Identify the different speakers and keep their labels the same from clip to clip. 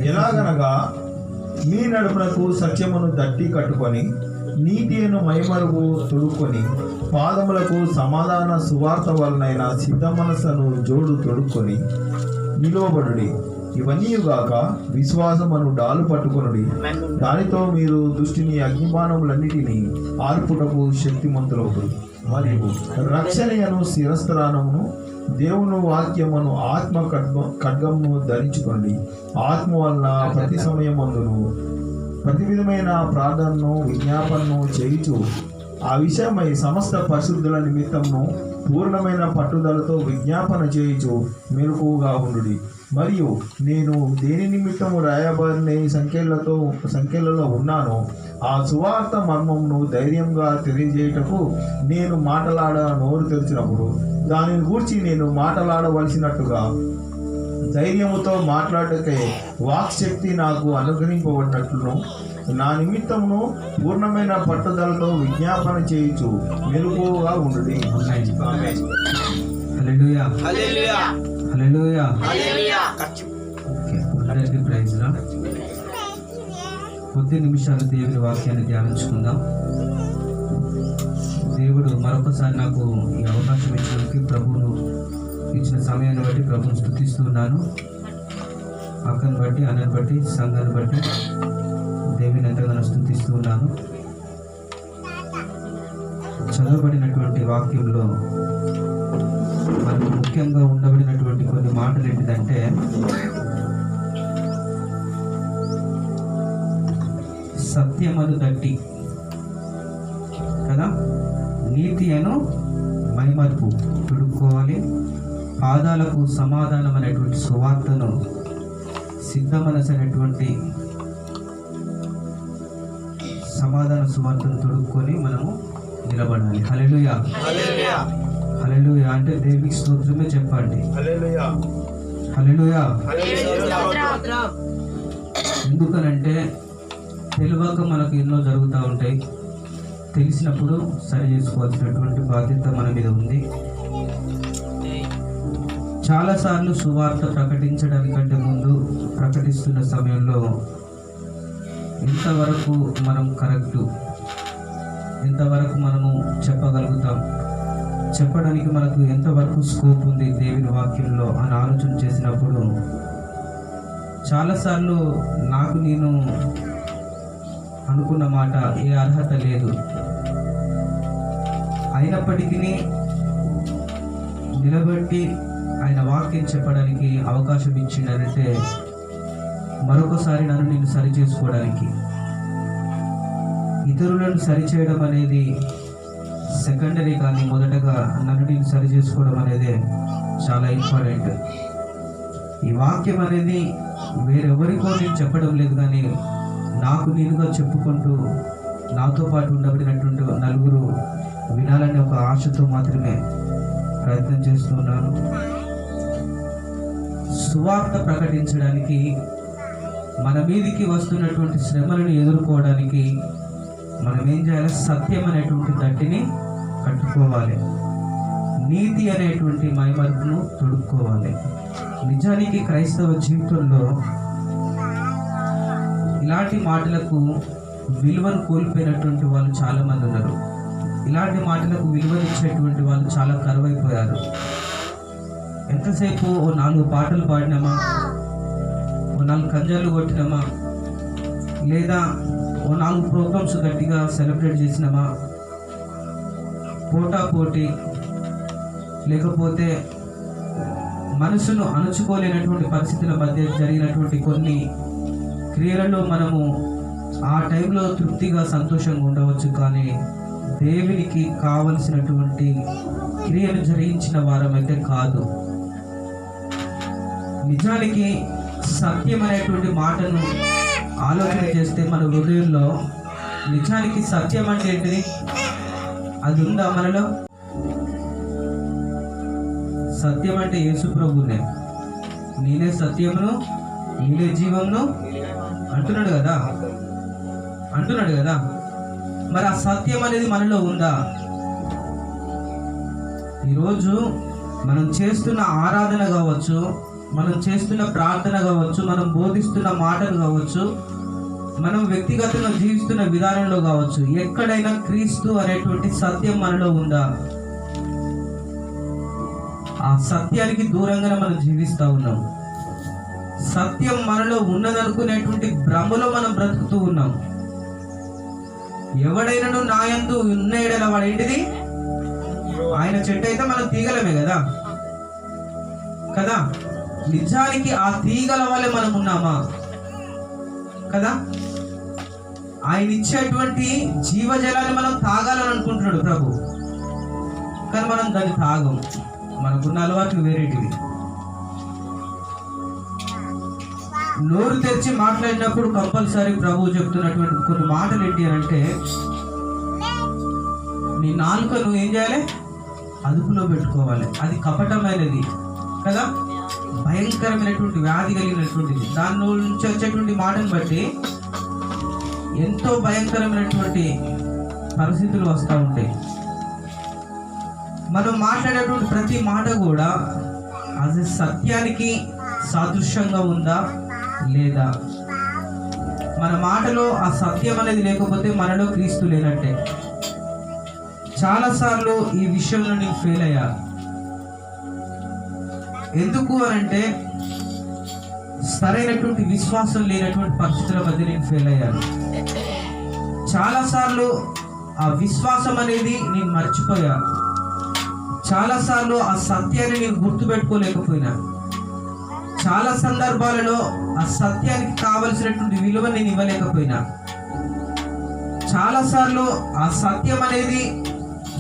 Speaker 1: ఎలాగనగా మీ నడుమునకు సత్యమును దట్టి కట్టుకొని నీతిను మైమరుగు తొడుక్కొని పాదములకు సమాధాన సువార్త వలనైన సిద్ధ మనస్సును జోడు తొడుక్కొని నిలువబడుడి. ఇవన్నీగాక విశ్వాసమును డాలు పట్టుకొనుడి. దానితో మీరు దుష్టిని అగ్నిబాణములన్నిటినీ ఆర్పుటకు శక్తిమంతులవుడు. మరియు రక్షణయను శిరస్త్రానమును దేవుని వాక్యమును ఆత్మ ఖడ్గమును ధరించుకోండి. ఆత్మ వలన ప్రతి సమయమందును ప్రతి విధమైన ప్రార్థనను విజ్ఞాపనను చేయుచు ఆ విషయమై సమస్త పరిశుద్ధుల నిమిత్తమును పూర్ణమైన పట్టుదలతో విజ్ఞాపన చేయుచు మెలకువగా ఉండుడి. మరియు నేను దేని నిమిత్తము రాయబడిన సంఖ్యలలో ఉన్నానో ఆ సువార్త మర్మమును ధైర్యంగా తెలియజేయుటకు నేను నోరు తెరిచినప్పుడు దానిని గూర్చి నేను మాట్లాడవలసినట్టుగా ధైర్యముతో మాట్లాడకే వాక్శక్తి నాకు అనుగ్రహింపబడినట్లును నా నిమిత్తమును పూర్ణమైన పట్టుదలతో విజ్ఞాపన చేయుచు మెలకువగా ఉండుడి.
Speaker 2: హల్లెలూయా హల్లెలూయా హల్లెలూయా. అందరికీ ప్రైజ్ లార్డ్. కొద్ది నిమిషాలు దేవుని వాక్యాన్ని ధ్యానించుకుందాం. దేవుడు మరొకసారి నాకు ఈ అవకాశం ఇచ్చినందుకు ప్రభువును ఇచ్చిన సమయాన్ని బట్టి ప్రభువును స్తుతిస్తున్నాను. అక్కను బట్టి అన్నను బట్టి సంఘాన్ని బట్టి దేవుని ఎంతగానో స్తుతిస్తున్నాను. చదవబడినటువంటి వాక్యంలో మనకు ముఖ్యంగా ఉండబడినటువంటి కొన్ని మాటలు ఏంటిదంటే, సత్యమను దట్టి కదా, నీతి అను మైమర్పు తుడుక్కోవాలి, పాదాలకు సమాధానం అనేటువంటి సువార్తను సిద్ధ మనసు అనేటువంటి సమాధాన సువార్తను తొడుక్కొని మనము నిలబడాలి. హల్లెలూయా హల్లెలూయా అంటే దేవునికి స్తోత్రమే చెప్పండి.
Speaker 1: హల్లెలూయా
Speaker 2: హల్లెలూయా. ఎందుకనంటే తెలియక మనకు ఎన్నో జరుగుతూ ఉంటాయి. తెలిసినప్పుడు సరి చేసుకోవాల్సినటువంటి బాధ్యత మన మీద ఉంది. చాలాసార్లు సువార్త ప్రకటించడానికంటే ముందు ప్రకటిస్తున్న సమయంలో ఎంతవరకు మనం కరెక్టు, ఎంతవరకు మనము చెప్పగలుగుతాం, చెప్పడానికి మనకు ఎంతవరకు స్కోప్ ఉంది దేవుని వాక్యంలో అని ఆలోచన చేసినప్పుడు చాలాసార్లు నాకు నేను అనుకున్న మాట ఏ అర్హత లేదు, అయినప్పటికీ నిలబెట్టి ఆయన వాక్యం చెప్పడానికి అవకాశం ఇచ్చిండనంటే మరొకసారి నన్ను నేను సరి చేసుకోవడానికి. ఇతరులను సరిచేయడం అనేది సెకండరీ, కానీ మొదటగా నన్ను నేను సరి చేసుకోవడం అనేది చాలా ఇంపార్టెంట్. ఈ వాక్యం అనేది వేరెవరికో నేను చెప్పడం లేదు, కానీ నాకు నేనుగా చెప్పుకుంటూ నాతో పాటు ఉండబడినటువంటి నలుగురు వినాలనే ఒక ఆశతో మాత్రమే ప్రయత్నం చేస్తున్నాను. సువార్త ప్రకటించడానికి, మన మీదికి వస్తున్నటువంటి శ్రమలను ఎదుర్కోవడానికి మనం ఏం చేయాలి? సత్యం అనేటువంటి దట్టిని కట్టుకోవాలి, నీతి అనేటువంటి మైమర్పును తొడుక్కోవాలి. నిజానికి క్రైస్తవ జీవితంలో ఇలాంటి మాటలకు విలువను కోల్పోయినటువంటి వాళ్ళు చాలామంది ఉన్నారు. ఇలాంటి మాటలకు విలువనిచ్చేటువంటి వాళ్ళు చాలా కరువైపోయారు. ఎంతసేపు ఓ 4 పాటలు పాడినామా, ఓ 4 కంజాలు కొట్టినామా, లేదా ఓ 4 ప్రోగ్రామ్స్ గట్టిగా సెలబ్రేట్ చేసినామా, పోటీ లేకపోతే మనసును అణుచుకోలేనటువంటి పరిస్థితుల మధ్య జరిగినటువంటి కొన్ని క్రియలలో మనము ఆ టైంలో తృప్తిగా సంతోషంగా ఉండవచ్చు, కానీ దేవునికి కావలసినటువంటి క్రియలు జరిగించిన వారమైతే కాదు. నిజానికి సత్యం అనేటువంటి మాటను ఆలోచన చేస్తే మన హృదయంలో నిజానికి సత్యం అంటే ఏంటిది? అది ఉందా మనలో? సత్యం అంటే యేసు ప్రభువునే, నేనే సత్యమును నేనే జీవమును అంటున్నాడు కదా. మరి ఆ సత్యం అనేది మనలో ఉందా? ఈరోజు మనం చేస్తున్న ఆరాధన కావచ్చు, మనం చేస్తున్న ప్రార్థన కావచ్చు, మనం బోధిస్తున్న మాటలు కావచ్చు, మనం వ్యక్తిగతంగా జీవిస్తున్న విధానంలో కావచ్చు, ఎక్కడైనా క్రీస్తు అనేటువంటి సత్యం మనలో ఉందా? ఆ సత్యానికి దూరంగానే మనం జీవిస్తూ ఉన్నాం. సత్యం మనలో ఉన్నదనుకునేటువంటి భ్రమలో మనం బ్రతుకుతూ ఉన్నాం. ఎవడైనాను నా యందు ఉన్న ఎడల వాడు ఏంటిది? ఆయన చెట్టు అయితే మనం తీగలమే కదా కదా. నిజానికి ఆ తీగల వల్లే మనం ఉన్నామా కదా? ఆయన ఇచ్చేటువంటి జీవజలాన్ని మనం తాగాలని అనుకుంటున్నాడు ప్రభు, కానీ మనం దాన్ని తాగం. మనకున్న అలవాట్లు వేరేటివి. నోరు తెరిచి మాట్లాడినప్పుడు కంపల్సరీ ప్రభు చెప్తున్నటువంటి కొన్ని మాటలు ఏంటి అంటే, నీ నాలుక నువ్వు ఏం చేయాలి? అదుపులో పెట్టుకోవాలి. అది కపటమైనది కదా, భయంకరమైనటువంటి వ్యాధి కలిగినటువంటిది. దాని నుంచి వచ్చేటువంటి మాటను బట్టి ఎంతో భయంకరమైనటువంటి పరిస్థితులు వస్తూ ఉంటాయి. మనం మాట్లాడేటువంటి ప్రతి మాట కూడా అది సత్యానికి సాదృశ్యంగా ఉందా లేదా? మన మాటలో ఆ సత్యం అనేది లేకపోతే మనలో క్రీస్తు లేనట్టే. చాలాసార్లు ఈ విషయంలో నేను ఫెయిల్ అయ్యా. ఎందుకు అనంటే, సరైనటువంటి విశ్వాసం లేనటువంటి పరిస్థితుల మధ్య నేను ఫెయిల్ అయ్యాను. చాలాసార్లు ఆ విశ్వాసం అనేది నేను మర్చిపోయా. చాలాసార్లు ఆ సత్యాన్ని నేను గుర్తుపెట్టుకోలేకపోయినా. చాలా సందర్భాలలో ఆ సత్యానికి కావలసినటువంటి విలువ నేను ఇవ్వలేకపోయినా. చాలాసార్లు ఆ సత్యం అనేది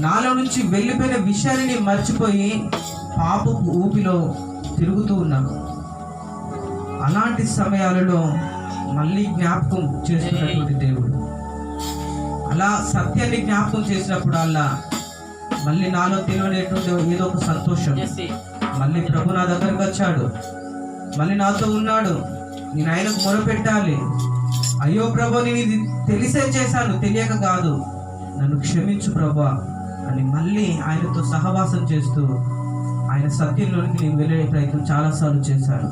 Speaker 2: నాలో నుంచి వెళ్ళిపోయిన విషయాన్ని నేను మర్చిపోయి పాపపు ఊపిలో తిరుగుతూ ఉన్నాను. అలాంటి సమయాలలో మళ్ళీ జ్ఞాపకం చేస్తున్నటువంటి దేవుడు, అలా సత్యాన్ని జ్ఞాపకం చేసినప్పుడు అలా మళ్ళీ నాలో తెలియనటువంటి ఏదో ఒక సంతోషం. మళ్ళీ ప్రభు నా దగ్గరకు వచ్చాడు, మళ్ళీ నాతో ఉన్నాడు. నేను ఆయనకు మొరపెట్టాలి. అయ్యో ప్రభు, నేను ఇది తెలిసే చేశాను, తెలియక కాదు, నన్ను క్షమించు ప్రభు అని మళ్ళీ ఆయనతో సహవాసం చేస్తూ ఆయన సత్యంలోనికి నేను వెళ్ళే ప్రయత్నం చాలాసార్లు చేశాను.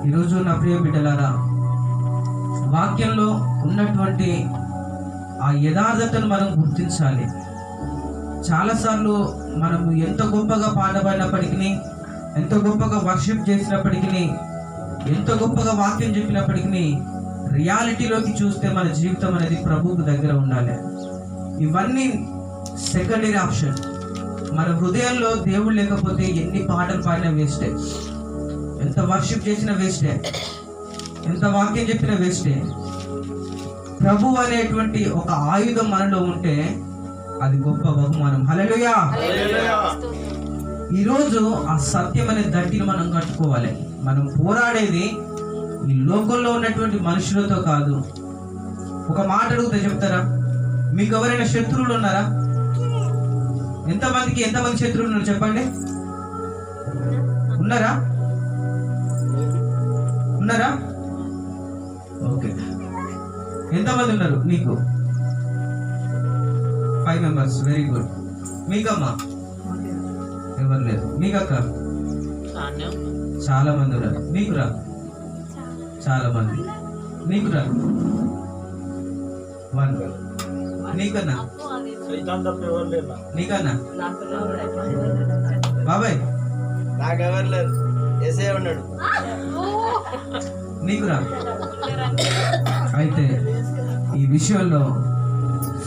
Speaker 2: ఈరోజు నా ప్రియ బిడ్డలారా, వాక్యంలో ఉన్నటువంటి ఆ యథార్థతను మనం గుర్తించాలి. చాలాసార్లు మనము ఎంత గొప్పగా పాట పాడినప్పటికీ, ఎంత గొప్పగా వర్షిప్ చేసినప్పటికీ, ఎంత గొప్పగా వాక్యం చెప్పినప్పటికీ, రియాలిటీలోకి చూస్తే మన జీవితం అనేది ప్రభువుకు దగ్గర ఉండాలి. ఇవన్నీ సెకండరీ ఆప్షన్. మన హృదయంలో దేవుడు లేకపోతే ఎన్ని పాటలు పాడినా వేస్టే, ఎంత వర్షిప్ చేసినా వేస్టే, ఎంత వాక్యం చెప్పినా వేస్టే. ప్రభు అనేటువంటి ఒక ఆయుధం మనలో ఉంటే అది గొప్ప బహుమానం. హల్లెలూయా. ఈరోజు ఆ సత్యం అనే దట్టిని మనం కట్టుకోవాలి. మనం పోరాడేది ఈ లోకంలో ఉన్నటువంటి మనుషులతో కాదు. ఒక మాట అడిగితే చెప్తారా? మీకు ఎవరైనా శత్రువులు ఉన్నారా? ఎంతమంది శత్రువులు ఉన్నారు చెప్పండి? ఉన్నారా? ఓకే. ఎంతమంది ఉన్నారు నీకు? 5 members. Very good. మీకమ్మా? ఎవరు లేదు. మీకక్క? చాలా మంది ఉన్నారు. మీకురా? చాలా మంది. నీకురా? 1. నీకన్నా? నీకన్నా? బాబాయ్?
Speaker 3: నాకెవరు లేరు, ఎస్ఏ ఉన్నాడు.
Speaker 2: నీకురా? అయితే ఈ విషయంలో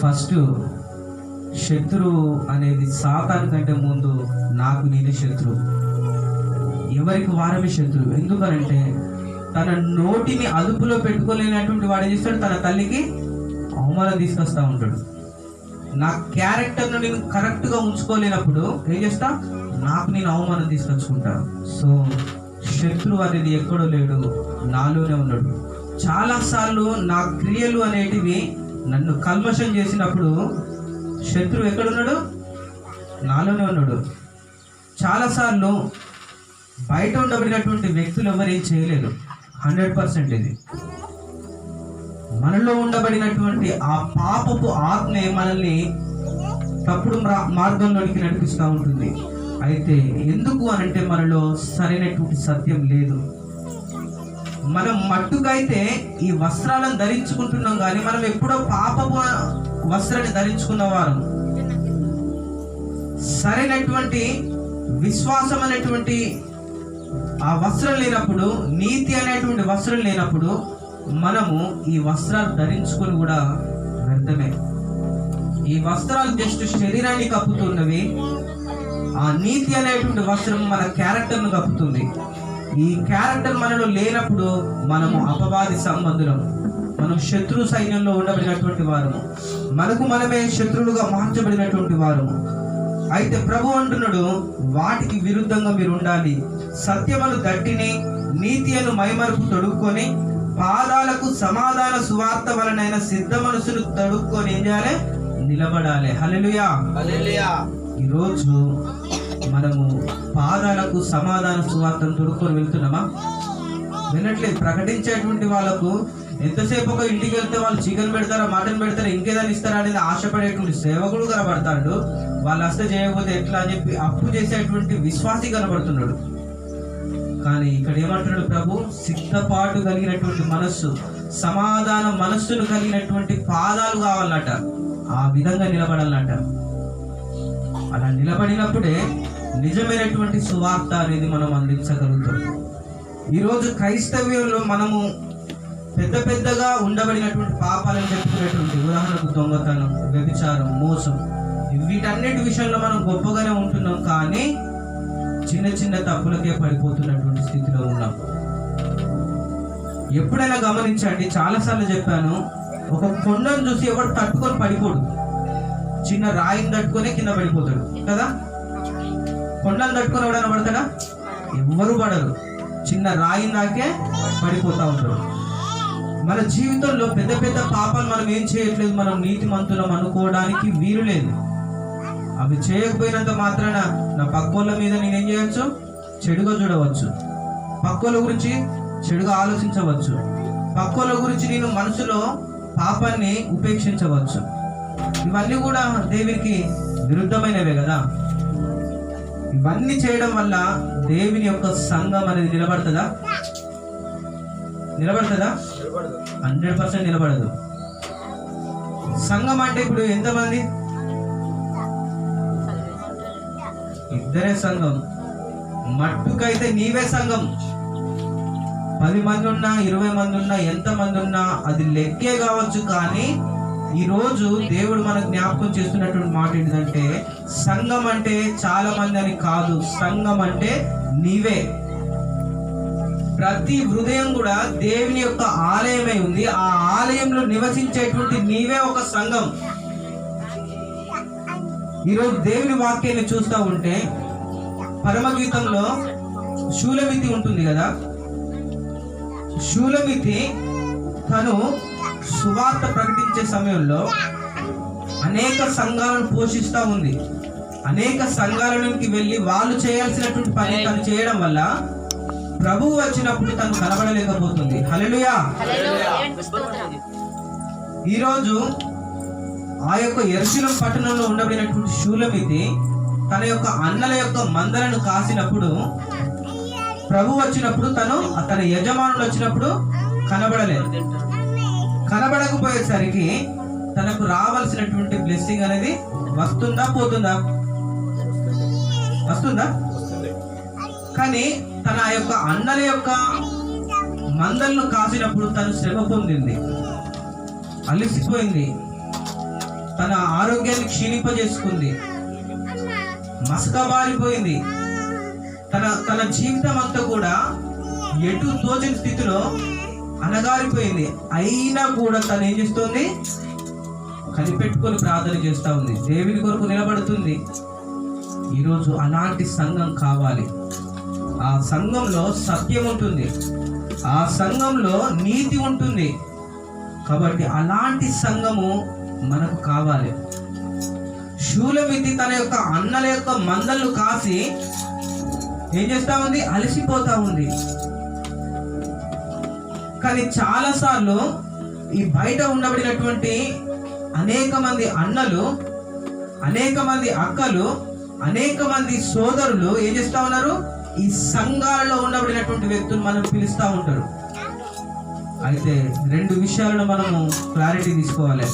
Speaker 2: ఫస్ట్ శత్రువు అనేది సాతాను కంటే ముందు నాకు నేనే శత్రువు. ఎవరికి వారమే శత్రువు. ఎందుకనంటే తన నోటిని అదుపులో పెట్టుకోలేనటువంటి వాడు ఏం చేస్తాడు? తన తల్లికి అవమానం తీసుకొస్తా ఉంటాడు. నా క్యారెక్టర్ను నేను కరెక్ట్గా ఉంచుకోలేనప్పుడు ఏం చేస్తా? నాకు నేను అవమానం తీసుకొచ్చుకుంటాను. సో శత్రువు అనేది ఎక్కడో లేడు, నాలోనే ఉన్నాడు. చాలాసార్లు నా క్రియలు అనేటివి నన్ను కల్మషం చేసినప్పుడు శత్రువు ఎక్కడున్నాడు? నాలోనే ఉన్నాడు. చాలాసార్లు బయట ఉండబడినటువంటి వ్యక్తులు ఎవరేం చేయలేరు. 100% ఇది మనలో ఉండబడినటువంటి ఆ పాపపు ఆత్మే మనల్ని తప్పుడు మార్గంలోనికి నడిపిస్తూ ఉంటుంది. అయితే ఎందుకు అనంటే మనలో సరైనటువంటి సత్యం లేదు. మనం మట్టుకైతే ఈ వస్త్రాలను ధరించుకుంటున్నాం, కానీ మనం ఎప్పుడో పాపపు వస్త్రాన్ని ధరించుకున్న వారు. సరైనటువంటి విశ్వాసం అనేటువంటి ఆ వస్త్రం లేనప్పుడు, నీతి అనేటువంటి వస్త్రం లేనప్పుడు మనము ఈ వస్త్రాలు ధరించుకొని కూడా వ్యర్థమే. ఈ వస్త్రాలు జస్ట్ శరీరాన్ని కప్పుతున్నవి. ఆ నీతి అనేటువంటి వస్త్రం మన క్యారెక్టర్ను కప్పుతుంది. ఈ క్యారెక్టర్ మనలో లేనప్పుడు మనము అపవాది సంబంధులం, మనం శత్రు సైన్యంలో ఉండబడినటువంటి వారము, మనకు మనమే శత్రువులుగా మార్చబడినటువంటి వారము. అయితే ప్రభు అంటున్నాడు, వాటికి విరుద్ధంగా మీరు ఉండాలి. సత్యమును దట్టిని, నీతి అను మైమరుపు తొడుక్కొని, పాదాలకు సమాధాన సువార్త వలనైన సిద్ధ మనసును తడుక్కొని ఏం చేయాలి? నిలబడాలి. హల్లెలూయా.
Speaker 3: హల్లెలూయా.
Speaker 2: ఈరోజు మనము పాదాలకు సమాధాన సువార్తను తొడుక్కొని వెళ్తున్నామా? వినట్లేదు. ప్రకటించేటువంటి వాళ్ళకు ఎంతసేపు ఒక ఇంటికి వెళ్తే వాళ్ళు చికెన్ పెడతారా, మటన్ పెడతారా, ఇంకేదాన్ని ఇస్తారా అనేది ఆశపడేటువంటి సేవకుడు కనబడతాడు. వాళ్ళు అస్తే చేయకపోతే ఎట్లా అని చెప్పి అప్పు చేసేటువంటి విశ్వాసి కనబడుతున్నాడు. కానీ ఇక్కడ ఏమంటున్నాడు ప్రభు? సిద్ధపాటు కలిగినటువంటి మనస్సు, సమాధాన మనస్సును కలిగినటువంటి పాదాలు కావాలన్నట. ఆ విధంగా నిలబడాలన్నట. అలా నిలబడినప్పుడే నిజమైనటువంటి సువార్త అనేది మనం అందించగలుగుతాం. ఈరోజు క్రైస్తవ్యంలో మనము పెద్ద పెద్దగా ఉండబడినటువంటి పాపాలను చెప్పుకునేటువంటి, ఉదాహరణకు దొంగతనం, వ్యభిచారం, మోసం, వీటన్నిటి విషయంలో మనం గొప్పగానే ఉంటున్నాం, కానీ చిన్న చిన్న తప్పులకే పడిపోతున్నటువంటి స్థితిలో ఉన్నాం. ఎప్పుడైనా గమనించండి, చాలాసార్లు చెప్పాను, ఒక కొండను చూసి ఎవడు తట్టుకొని పడిపోడు, చిన్న రాయిని తట్టుకొని కింద పడిపోతాడు కదా. కొండను తట్టుకొని ఎవడైనా పడతాడా? ఎవ్వరు పడరు. చిన్న రాయిని దాకే పడిపోతూ ఉంటాడు. మన జీవితంలో పెద్ద పెద్ద పాపాలు మనం ఏం చేయట్లేదు, మనం నీతిమంతులం అనుకోవడానికి వీలు లేదు. అవి చేయకపోయినంత మాత్రాన నా పక్కోళ్ళ మీద నేనేం చేయొచ్చు? చెడుగా చూడవచ్చు, పక్కోళ్ళ గురించి చెడుగా ఆలోచించవచ్చు, పక్కోళ్ళ గురించి నేను మనసులో పాపాన్ని ఉపేక్షించవచ్చు. ఇవన్నీ కూడా దేవునికి విరుద్ధమైనవే కదా. ఇవన్నీ చేయడం వల్ల దేవుని యొక్క సంఘం అనేది నిలబడుతుందా? 100% నిలబడదు. సంఘం అంటే ఇప్పుడు ఎంతమంది? ఇద్దరే సంఘం. మట్టుకైతే నీవే సంఘం. 10 మంది ఉన్నా, 20 మంది ఉన్నా, ఎంతమంది ఉన్నా అది లెక్కే కావచ్చు. కానీ ఈరోజు దేవుడు మనకు జ్ఞాపకం చేస్తున్నటువంటి మాట ఏంటంటే, సంఘం అంటే చాలా మంది అని కాదు, సంఘం అంటే నీవే. ప్రతి హృదయం కూడా దేవుని యొక్క ఆలయమై ఉంది. ఆ ఆలయంలో నివసించేటువంటి నీవే ఒక సంఘం. ఈరోజు దేవుని వాక్యాన్ని చూస్తూ ఉంటే, పరమగీతంలో శూలమితి ఉంటుంది కదా. శూలమితి తను సువార్త ప్రకటించే సమయంలో అనేక సంఘాలను పోషిస్తూ ఉంది. అనేక సంఘాలలోకి వెళ్ళి వాళ్ళు చేయాల్సినటువంటి పని తను చేయడం వల్ల ప్రభువు వచ్చినప్పుడు తను కనబడలేకపోతుంది. హల్లెలూయా. ఈరోజు ఆ యొక్క యెరూషలేము పట్టణంలో ఉండబడినటువంటి శూలమితి తన యొక్క అన్నల యొక్క మందలను కాసినప్పుడు, ప్రభు వచ్చినప్పుడు తన యజమానులు వచ్చినప్పుడు కనబడలేదు. కనబడకపోయేసరికి తనకు రావాల్సినటువంటి బ్లెస్సింగ్ అనేది వస్తుందా పోతుందా? వస్తుందా? కానీ తన యొక్క అన్నల యొక్క మందలను కాసినప్పుడు తను శ్రమ పొందింది, అలిసిపోయింది, తన ఆరోగ్యాన్ని క్షీణింపజేసుకుంది, మసకబారిపోయింది. తన జీవితం అంతా కూడా ఎటు తోచని స్థితిలో అనగారిపోయింది. అయినా కూడా తను ఏం చేస్తుంది? కనిపెట్టుకొని ప్రార్థన చేస్తూ ఉంది, దేవుని కొరకు నిలబడుతుంది. ఈరోజు అలాంటి సంఘం కావాలి. ఆ సంఘంలో సత్యం ఉంటుంది, ఆ సంఘంలో నీతి ఉంటుంది. కాబట్టి అలాంటి సంఘము మనకు కావాలి. శూలమితి తన యొక్క అన్నల యొక్క మందలను కాసి ఏం చేస్తా ఉంది? అలసిపోతా ఉంది. కానీ చాలాసార్లు ఈ బయట ఉండబడినటువంటి అనేక మంది అన్నలు, అనేక మంది అక్కలు అనేక మంది సోదరులు ఏం చేస్తా ఉన్నారు, ఈ సంఘాలలో ఉండబడినటువంటి వ్యక్తులు మనం పిలుస్తూ ఉంటారు. అయితే 2 విషయాలను మనము క్లారిటీ తీసుకోవాలి.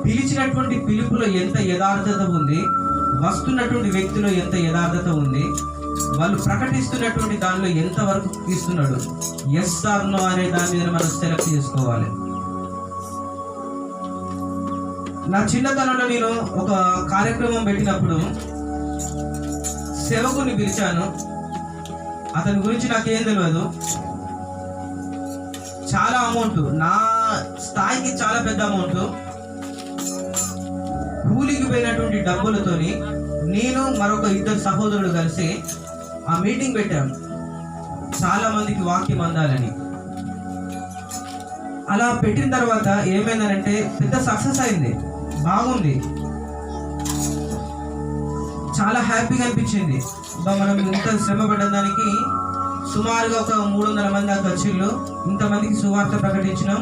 Speaker 2: పిలిచినటువంటి పిలుపులో ఎంత యథార్థత ఉంది, వస్తున్నటువంటి వ్యక్తిలో ఎంత యథార్థత ఉంది, వాళ్ళు ప్రకటిస్తున్నటువంటి దానిలో ఎంతవరకు తీస్తున్నాడు, ఎస్ ఆర్ నో అనే దాని మీద మనం సెలెక్ట్ చేసుకోవాలి. నా చిన్నతనంలో నేను ఒక కార్యక్రమం పెట్టినప్పుడు సేవకుని పిలిచాను. అతని గురించి నాకేం తెలియదు. చాలా అమౌంట్, నా స్థాయికి చాలా పెద్ద అమౌంట్, కూలికి పోయినటువంటి డబ్బులతోని నేను మరొక 2 సహోదరులు కలిసి ఆ మీటింగ్ పెట్టాము, చాలా మందికి వాక్యం అందాలని. అలా పెట్టిన తర్వాత ఏమైందనంటే పెద్ద సక్సెస్ అయింది, బాగుంది, చాలా హ్యాపీగా అనిపించింది. మనం ఇంత శ్రమ పడ్డ దానికి సుమారుగా ఒక 300 మంది దాకా వచ్చిళ్ళు, ఇంతమందికి సువార్త ప్రకటించినాం.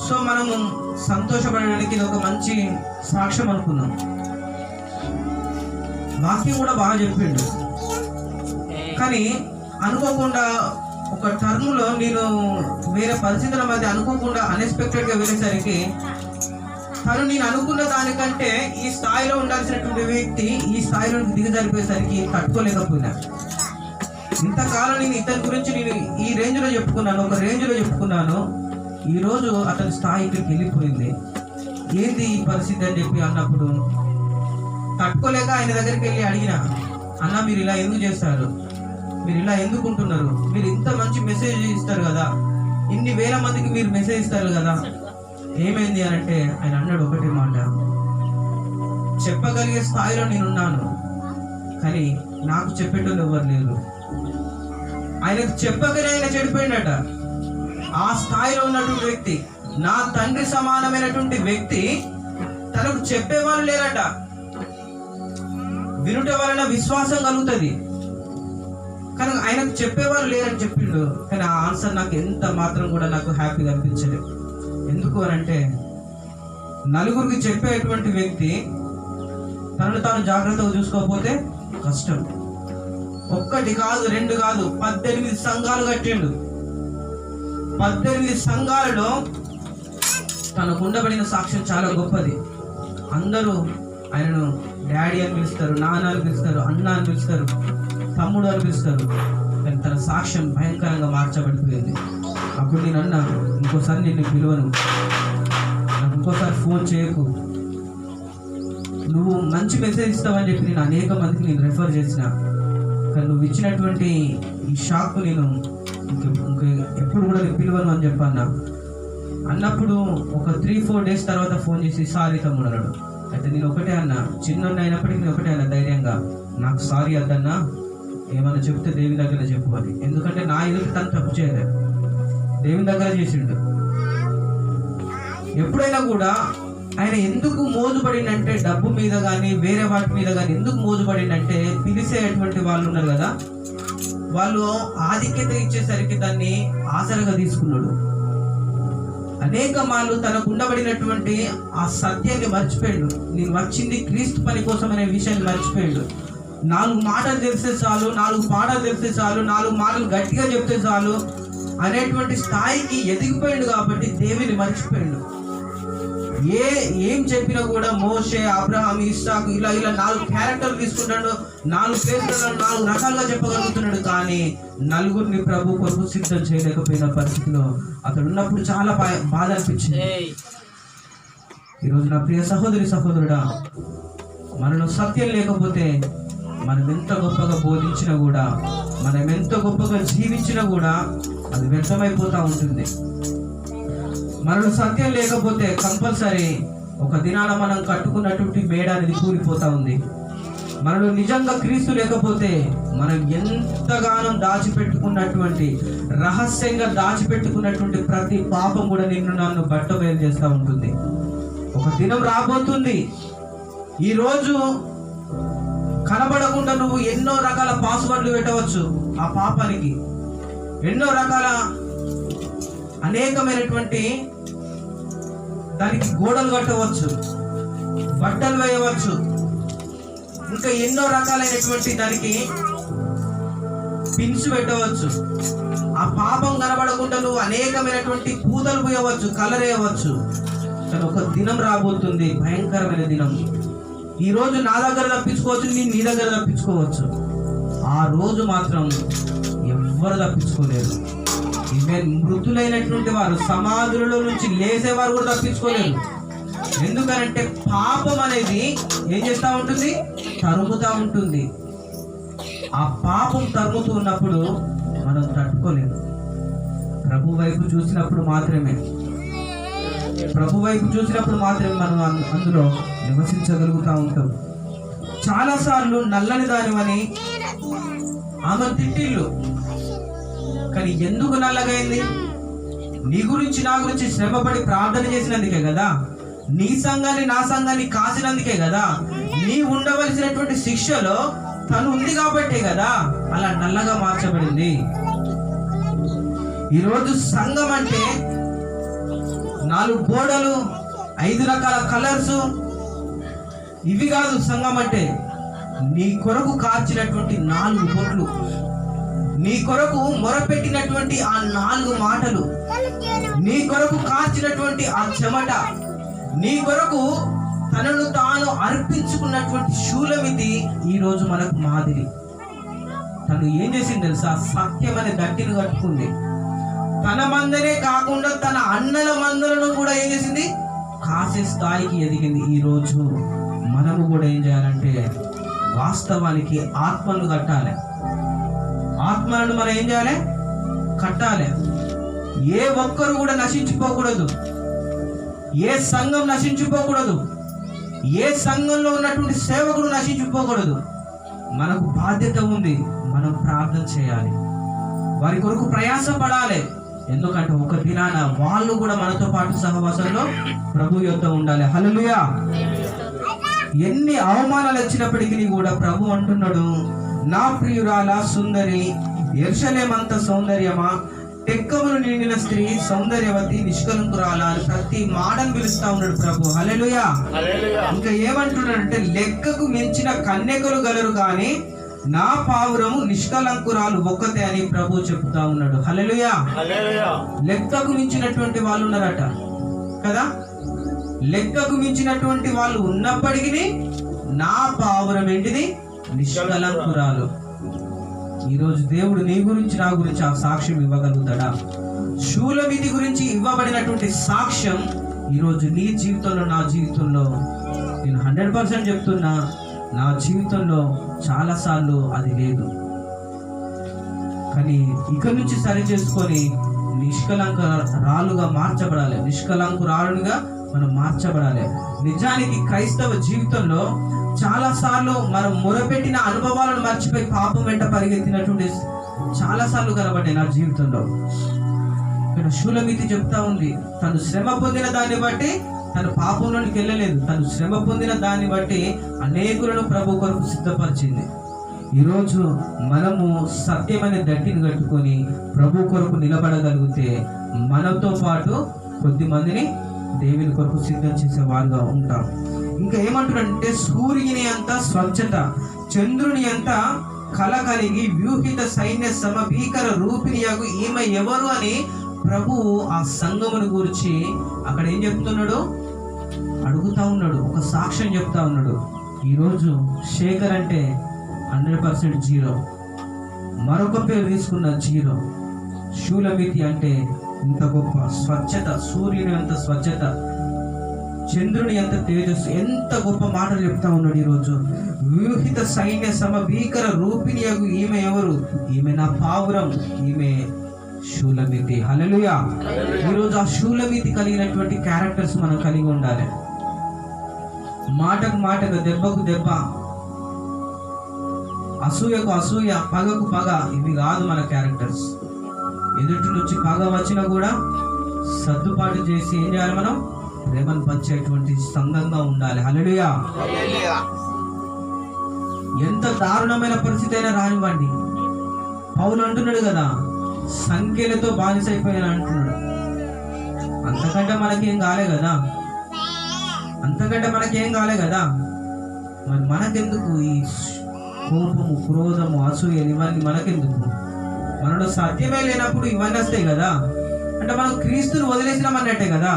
Speaker 2: సో మనము సంతోషపడడానికి ఇది ఒక మంచి సాక్ష్యం అనుకున్నాం. వాక్యం కూడా బాగా చెప్పిండు. కానీ అనుకోకుండా ఒక టర్మ్లో నేను వేరే పరిస్థితుల మధ్య అనుకోకుండా అన్ఎక్స్పెక్టెడ్గా వెళ్ళేసరికి తను నేను అనుకున్న దానికంటే ఈ స్థాయిలో ఉండాల్సినటువంటి వ్యక్తి ఈ స్థాయిలో దిగజారిపోయేసరికి తట్టుకోలేకపోయినా. ఇంతకాలం నేను ఇతని గురించి నేను ఈ రేంజ్లో చెప్పుకున్నాను, ఒక రేంజ్లో చెప్పుకున్నాను. ఈరోజు అతని స్థాయికి వెళ్ళిపోయింది. ఏంది ఈ పరిస్థితి అని చెప్పి అన్నప్పుడు తట్టుకోలేక ఆయన దగ్గరికి వెళ్ళి అడిగిన, అన్న మీరు ఇలా ఎందుకు చేస్తారు, మీరు ఇలా ఎందుకు ఉంటున్నారు, మీరు ఇంత మంచి మెసేజ్ ఇస్తారు కదా, ఇన్ని వేల మందికి మీరు మెసేజ్ ఇస్తారు కదా, ఏమైంది అని అంటే ఆయన అన్నాడు ఒకటే మాట, చెప్పగలిగే స్థాయిలో నేనున్నాను కానీ నాకు చెప్పేటోళ్ళు ఎవరు లేరు. ఆయనకు చెప్పగానే ఆయన చెడిపోయిందట. ఆ స్థాయిలో ఉన్నటువంటి వ్యక్తి, నా తండ్రి సమానమైనటువంటి వ్యక్తి, తనకు చెప్పేవాళ్ళు లేరట. వినుట వలన విశ్వాసం కలుగుతుంది, కానీ ఆయనకు చెప్పేవాళ్ళు లేరని చెప్పిండు. కానీ ఆ ఆన్సర్ నాకు ఎంత మాత్రం కూడా నాకు హ్యాపీగా అనిపించలేదు. ఎందుకు అని అంటే నలుగురికి చెప్పేటువంటి వ్యక్తి తనను తాను జాగ్రత్తగా చూసుకోకపోతే కష్టం. 1 కాదు 2 కాదు 18 సంఘాలు కట్టిండు. 18 సంఘాలలో తనకు ఉండబడిన సాక్ష్యం చాలా గొప్పది. అందరూ ఆయనను డాడీ అని పిలుస్తారు, నాన్న అని పిలుస్తారు, అన్న అని పిలుస్తారు, తమ్ముడు అని పిలుస్తారు. కానీ తన సాక్ష్యం భయంకరంగా మార్చబడిపోయింది. అప్పుడు నేను అన్నా, ఇంకోసారి నిన్ను పిలువను, నాకు ఇంకోసారి ఫోన్ చేయకు, నువ్వు మంచి మెసేజ్ ఇస్తావని చెప్పి నేను అనేక మందికి నేను రెఫర్ చేసిన. కానీ నువ్వు ఇచ్చినటువంటి ఈ షాక్ నేను ఎప్పుడు కూడా నేను పిలువను అని చెప్పన్నా. అన్నప్పుడు ఒక 3-4 డేస్ తర్వాత ఫోన్ చేసి సారీ తమ్ముడు అన్నాడు. అయితే నేను ఒకటే అన్నా, చిన్న అయినప్పటికీ నేను ఒకటే అన్నా ధైర్యంగా, నాకు సారీ అద్దన్నా, ఏమన్నా చెప్తే దేవుని దగ్గర చెప్పు అని. ఎందుకంటే నా ఎదురు తను తప్పు చేయలేదు, దేవుని దగ్గర చేసిండు. ఎప్పుడైనా కూడా ఆయన ఎందుకు మోజుపడిందంటే డబ్బు మీద కానీ వేరే వాటి మీద కానీ ఎందుకు మోజుపడిందంటే పిలిచేటువంటి వాళ్ళు ఉన్నారు కదా, వాళ్ళు ఆధిక్యత ఇచ్చేసరికి దాన్ని ఆసరగా తీసుకున్నాడు. అనేక మార్లు తనకు ఉండబడినటువంటి ఆ సత్యాన్ని మర్చిపోయాడు. నేను వచ్చింది క్రీస్తు పని కోసం అనే విషయాన్ని మర్చిపోయాడు. 4 మాటలు తెలిస్తే చాలు, 4 పాటలు తెలిస్తే చాలు, 4 మాటలు గట్టిగా చెప్తే చాలు అనేటువంటి స్థాయికి ఎదిగిపోయాడు. కాబట్టి దేవుని మర్చిపోయాడు. ఏం చెప్పినా కూడా మోషే, అబ్రహాం, ఇస్సాకు ఇలా 4 క్యారెక్టర్లు తీసుకుంటాడు, 4 ప్లేస్లలో 4 రకాలుగా చెప్పగలుగుతున్నాడు. కానీ నలుగురిని ప్రభు కొరకు సిద్ధం చేయలేకపోయిన పరిస్థితిలో అతడు ఉన్నప్పుడు చాలా బాధ అనిపించింది. ఈరోజు నా ప్రియ సహోదరి సహోదరుడా, మనలో సత్యం లేకపోతే మనం ఎంత గొప్పగా బోధించినా కూడా, మనం ఎంత గొప్పగా జీవించినా కూడా అది వ్యర్థమైపోతూ ఉంటుంది. మనలో సత్యం లేకపోతే కంపల్సరీ ఒక దినాన మనం కట్టుకున్నటువంటి మేడ అనేది కూలిపోతూ ఉంది. మనలో నిజంగా క్రీస్తు లేకపోతే మనం ఎంతగానో దాచిపెట్టుకున్నటువంటి, రహస్యంగా దాచిపెట్టుకున్నటువంటి ప్రతి పాపం కూడా నన్ను బట్టబయలు చేస్తూ ఉంటుంది. ఒక దినం రాబోతుంది, ఈరోజు కనబడకుండా నువ్వు ఎన్నో రకాల పాస్వర్డ్లు పెట్టవచ్చు. ఆ పాపానికి ఎన్నో రకాల అనేకమైనటువంటి దానికి గోడలు కట్టవచ్చు, బట్టలు వేయవచ్చు. ఇంకా ఎన్నో రకాలైనటువంటి దానికి పిన్స్ పెట్టవచ్చు. ఆ పాపం కనబడకుండా నువ్వు అనేకమైనటువంటి పూతలు పోయవచ్చు, కలర్ వేయవచ్చు. కానీ ఒక దినం రాబోతుంది, భయంకరమైన దినం. ఈ రోజు నా దగ్గర తప్పించుకోవచ్చు, నేను నీ దగ్గర తప్పించుకోవచ్చు. ఆ రోజు మాత్రం ఎవ్వరు తప్పించుకోలేరు. ఈవెన్ మృతులైనటువంటి వారు, సమాధులలో నుంచి లేసేవారు కూడా తప్పించుకోలేరు. ఎందుకంటే పాపం అనేది ఏం చేస్తూ ఉంటుంది? తరుముతూ ఉంటుంది. ఆ పాపం తరుముతూ ఉన్నప్పుడు మనం తట్టుకోలేము. ప్రభు వైపు చూసినప్పుడు మాత్రమే మనం అందులో నివసించగలుగుతూ ఉంటాం. చాలాసార్లు నల్లని దానివని ఆమె తిట్టిల్లు. కానీ ఎందుకు నల్లగైంది? నీ గురించి నా గురించి శ్రమపడి ప్రార్థన చేసినందుకే కదా, నీ సంఘాన్ని నా సంఘాన్ని కాసినందుకే కదా, నీ ఉండవలసినటువంటి శిక్షలో తను ఉంది కాబట్టే కదా అలా నల్లగా మార్చబడింది. ఈరోజు సంఘం అంటే 4 గోడలు, 5 రకాల కలర్స్, ఇవి కాదు. సంఘం అంటే నీ కొరకు కార్చినటువంటి 4 బొట్లు, నీ కొరకు మొరపెట్టినటువంటి ఆ 4 మాటలు, నీ కొరకు కార్చినటువంటి ఆ చెమట, నీ కొరకు తనను తాను అర్పించుకున్నటువంటి శూలమితి ఈరోజు మనకు మాదిరి. తను ఏం చేసింది తెలుసా? సత్యం అనే దట్టిని కట్టుకుంది. తన మందనే కాకుండా తన అన్నల మందలను కూడా ఏం చేసింది? కాసే స్థాయికి ఎదిగింది. ఈరోజు మనము కూడా ఏం చేయాలంటే వాస్తవానికి ఆత్మను కట్టాలి. ఆత్మలను మనం ఏం చేయాలి? కట్టాలి. ఏ ఒక్కరు కూడా నశించిపోకూడదు. ఏ సంఘం నశించిపోకూడదు. ఏ సంఘంలో ఉన్నటువంటి సేవకుడు నశించిపోకూడదు. మనకు బాధ్యత ఉంది. మనం ప్రార్థన చేయాలి, వారి కొరకు ప్రయాస పడాలి. ఎందుకంటే ఒక దినాన వాళ్ళు కూడా మనతో పాటు సహవాసంలో ప్రభు యొద్ద ఉండాలి. హల్లెలూయా. ఎన్ని అవమానాలు వచ్చినప్పటికీ కూడా ప్రభు అంటున్నాడు, నా ప్రియురాల సుందరి, యెరూషలేమంత సౌందర్యమా, టెక్కములు నిండిన స్త్రీ, సౌందర్యవతి, నిష్కలంకురాల అని ప్రతి మాటను పిలుస్తా ఉన్నాడు ప్రభు. హల్లెలూయా. ఇంకా ఏమంటున్నాడంటే, లెక్కకు మించిన కన్యకలు గలరు కానీ నా పావురము నిష్కలంకురాలు ఒక్కతే అని ప్రభు చెప్తా ఉన్నాడు. హల్లెలూయా. లెక్కకు మించినటువంటి వాళ్ళు ఉన్నారట కదా. లెక్కకు మించినటువంటి వాళ్ళు ఉన్నప్పటికీ నా పావురం ఏంటిది? నిష్కలంకురాలు. ఈరోజు దేవుడు నీ గురించి నా గురించి ఆ సాక్ష్యం ఇవ్వగలుగుతాడా? శూలమితి గురించి ఇవ్వబడినటువంటి సాక్ష్యం ఈరోజు నీ జీవితంలో, నా జీవితంలో, నేను 100% చెప్తున్నా, నా జీవితంలో చాలాసార్లు అది లేదు. కానీ ఇక నుంచి సరి చేసుకొని నిష్కలంకురాలుగా మార్చబడాలి. నిష్కలంకురాలుగా మనం మార్చబడాలి. నిజానికి క్రైస్తవ జీవితంలో చాలా సార్లు మనం మొరపెట్టిన అనుభవాలను మర్చిపోయి పాపం వెంట పరిగెత్తినటువంటి చాలా సార్లు కనబడ్డాయి నా జీవితంలో. ఇక్కడ శూలమితి చెప్తా ఉంది, తను శ్రమ పొందిన దాన్ని బట్టి తను పాపంలోనికి వెళ్ళలేదు. తను శ్రమ పొందిన దాన్ని బట్టి అనేకులను ప్రభు కొరకు సిద్ధపరిచింది. ఈరోజు మనము సత్యమనే దట్టిని కట్టుకొని ప్రభు కొరకు నిలబడగలిగితే మనతో పాటు కొద్ది మందిని దేవుని కొరకు సిద్ధం చేసే వారుగా ఉంటాం. ఇంకా ఏమంటాడంటే, సూర్యుని అంత స్వచ్ఛత, చంద్రుని అంత కళ కలిగి వ్యూహిత సైన్య సమభీకర రూపిణియగు ఈమె ఎవరు అని ప్రభువు ఆ సంఘమును గురించి అక్కడ ఏం చెప్తున్నాడు? అడుగుతా ఉన్నాడు. ఒక సాక్ష్యం చెప్తా ఉన్నాడు. ఈరోజు శేఖర్ అంటే 100% 0, మరొక పేరు తీసుకున్న 0. శూలమితి అంటే ఇంత గొప్ప స్వచ్ఛత, సూర్యుని అంత స్వచ్ఛత, చంద్రుని ఎంత తేజస్సు, ఎంత గొప్ప మాటలు చెప్తా ఉన్నాడు. ఈరోజు వ్యూహిత సైన్య సమభీకర రూపిణియగు ఈమె ఎవరు? ఈమె నా పావురం, ఈమె శూలమితి. హల్లెలూయా. ఈరోజు ఆ శూలమితి కలిగినటువంటి క్యారెక్టర్స్ మనం కలిగి ఉండాలి. మాటకు మాటకు, దెబ్బకు దెబ్బ, అసూయకు అసూయ, పగకు పగ, ఇవి కాదు మన క్యారెక్టర్స్. ఎదుటి నుంచి పగ వచ్చినా కూడా సర్దుబాటు చేసి ఏం చేయాలి? మనం ప్రేమను పంచేటువంటి సంఘంగా ఉండాలి. హల్లెలూయా. ఎంత దారుణమైన పరిస్థితి అయినా రానివ్వండి. పౌలు అంటున్నాడు కదా, సంఖ్యలతో బానిసైపోయాను అంటున్నాడు. అంతకంటే మనకేం కాలే కదా. మరి మనకెందుకు ఈ కోపము, క్రోధము, అసూయలు ఇవన్నీ మనకెందుకు? మనలో సత్యమే లేనప్పుడు ఇవన్నీ వస్తాయి కదా. అంటే మనం క్రీస్తుని వదిలేసినాం అన్నట్టే కదా.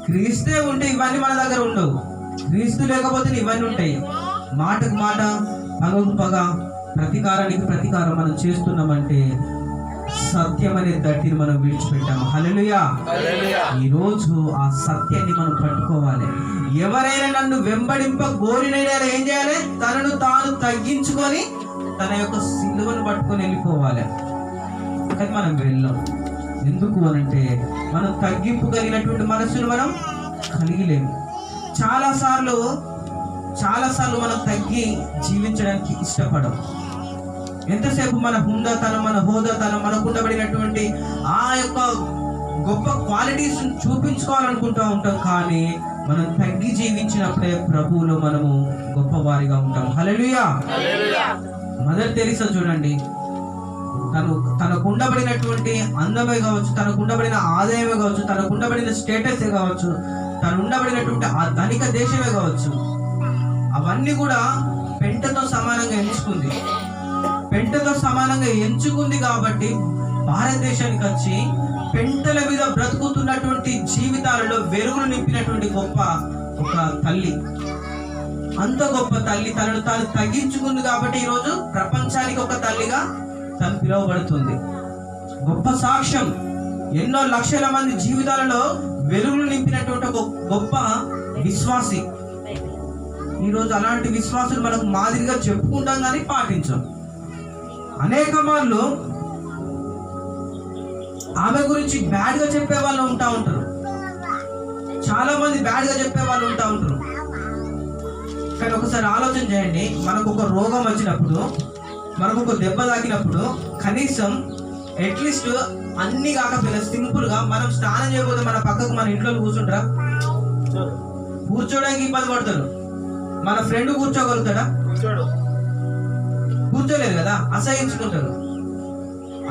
Speaker 2: క్రీస్తే ఉంటే ఇవన్నీ మన దగ్గర ఉండవు. క్రీస్తు లేకపోతే ఇవన్నీ ఉంటాయి. మాటకు మాట, పగకు పగ, ప్రతీకారానికి ప్రతీకారం మనం చేస్తున్నామంటే సత్యం అనే దట్టిని మనం విడిచిపెట్టాము. హల్లెలూయా. ఈరోజు ఆ సత్యాన్ని మనం పట్టుకోవాలి. ఎవరైనా నన్ను వెంబడింప గోరినైనా ఏం చేయాలి? తనను తాను తగ్గించుకొని తన యొక్క సిలువను పట్టుకొని వెళ్ళిపోవాలి. కానీ మనం వెళ్ళాం. ఎందుకు అనంటే మనం తగ్గింపు కలిగినటువంటి మనసును మనం కలిగిలేము. చాలాసార్లు మనం తగ్గి జీవించడానికి ఇష్టపడం. ఎంతసేపు మన హుందాతనం, మన హోదాతనం, మనకు ఉండబడినటువంటి ఆ యొక్క గొప్ప క్వాలిటీస్ చూపించుకోవాలనుకుంటూ ఉంటాం. కానీ మనం తగ్గి జీవించినప్పుడే ప్రభువులో మనము గొప్పవారిగా ఉంటాం. హల్లెలూయా. మదర్ తెరీసా చూడండి, తనకు ఉండబడినటువంటి అందమే కావచ్చు, తనకు ఉండబడిన ఆదాయమే కావచ్చు, తనకు ఉండబడిన స్టేటసే కావచ్చు, తను ఉండబడినటువంటి ఆ ధనిక దేశమే కావచ్చు, అవన్నీ కూడా పెంటతో సమానంగా ఎంచుకుంది. పెంటతో సమానంగా ఎంచుకుంది కాబట్టి భారతదేశానికి వచ్చి పెంటల మీద బ్రతుకుతున్నటువంటి జీవితాలలో వెలుగులు నింపినటువంటి గొప్ప ఒక తల్లి. అంత గొప్ప తల్లి తనను తాను తగ్గించుకుంది కాబట్టి ఈరోజు ప్రపంచానికి ఒక తల్లిగా తను పిలువబడుతుంది. గొప్ప సాక్ష్యం. ఎన్నో లక్షల మంది జీవితాలలో వెలుగులు నింపినటువంటి ఒక గొప్ప విశ్వాసి. ఈరోజు అలాంటి విశ్వాసులు మనకు మాదిరిగా చెప్పుకుంటాం కానీ పాటించాం. అనేక మార్లు ఆమె గురించి బ్యాడ్ గా చెప్పే వాళ్ళు ఉంటారు. చాలా మంది బ్యాడ్ గా చెప్పే వాళ్ళు ఉంటారు. కానీ ఒకసారి ఆలోచన చేయండి, మనకు ఒక రోగం వచ్చినప్పుడు, మనకు ఒక దెబ్బ తాకినప్పుడు కనీసం అట్లీస్ట్ అన్ని కాకపోయినా సింపుల్ గా మనం స్నానం చేయకపోతే మన పక్కకు మన ఇంట్లో కూర్చుంటారా? కూర్చోడానికి ఇబ్బంది పడతారు. మన ఫ్రెండ్ కూర్చోగలుగుతాడా? కూర్చోలేదు కదా, అసహించుకుంటారు.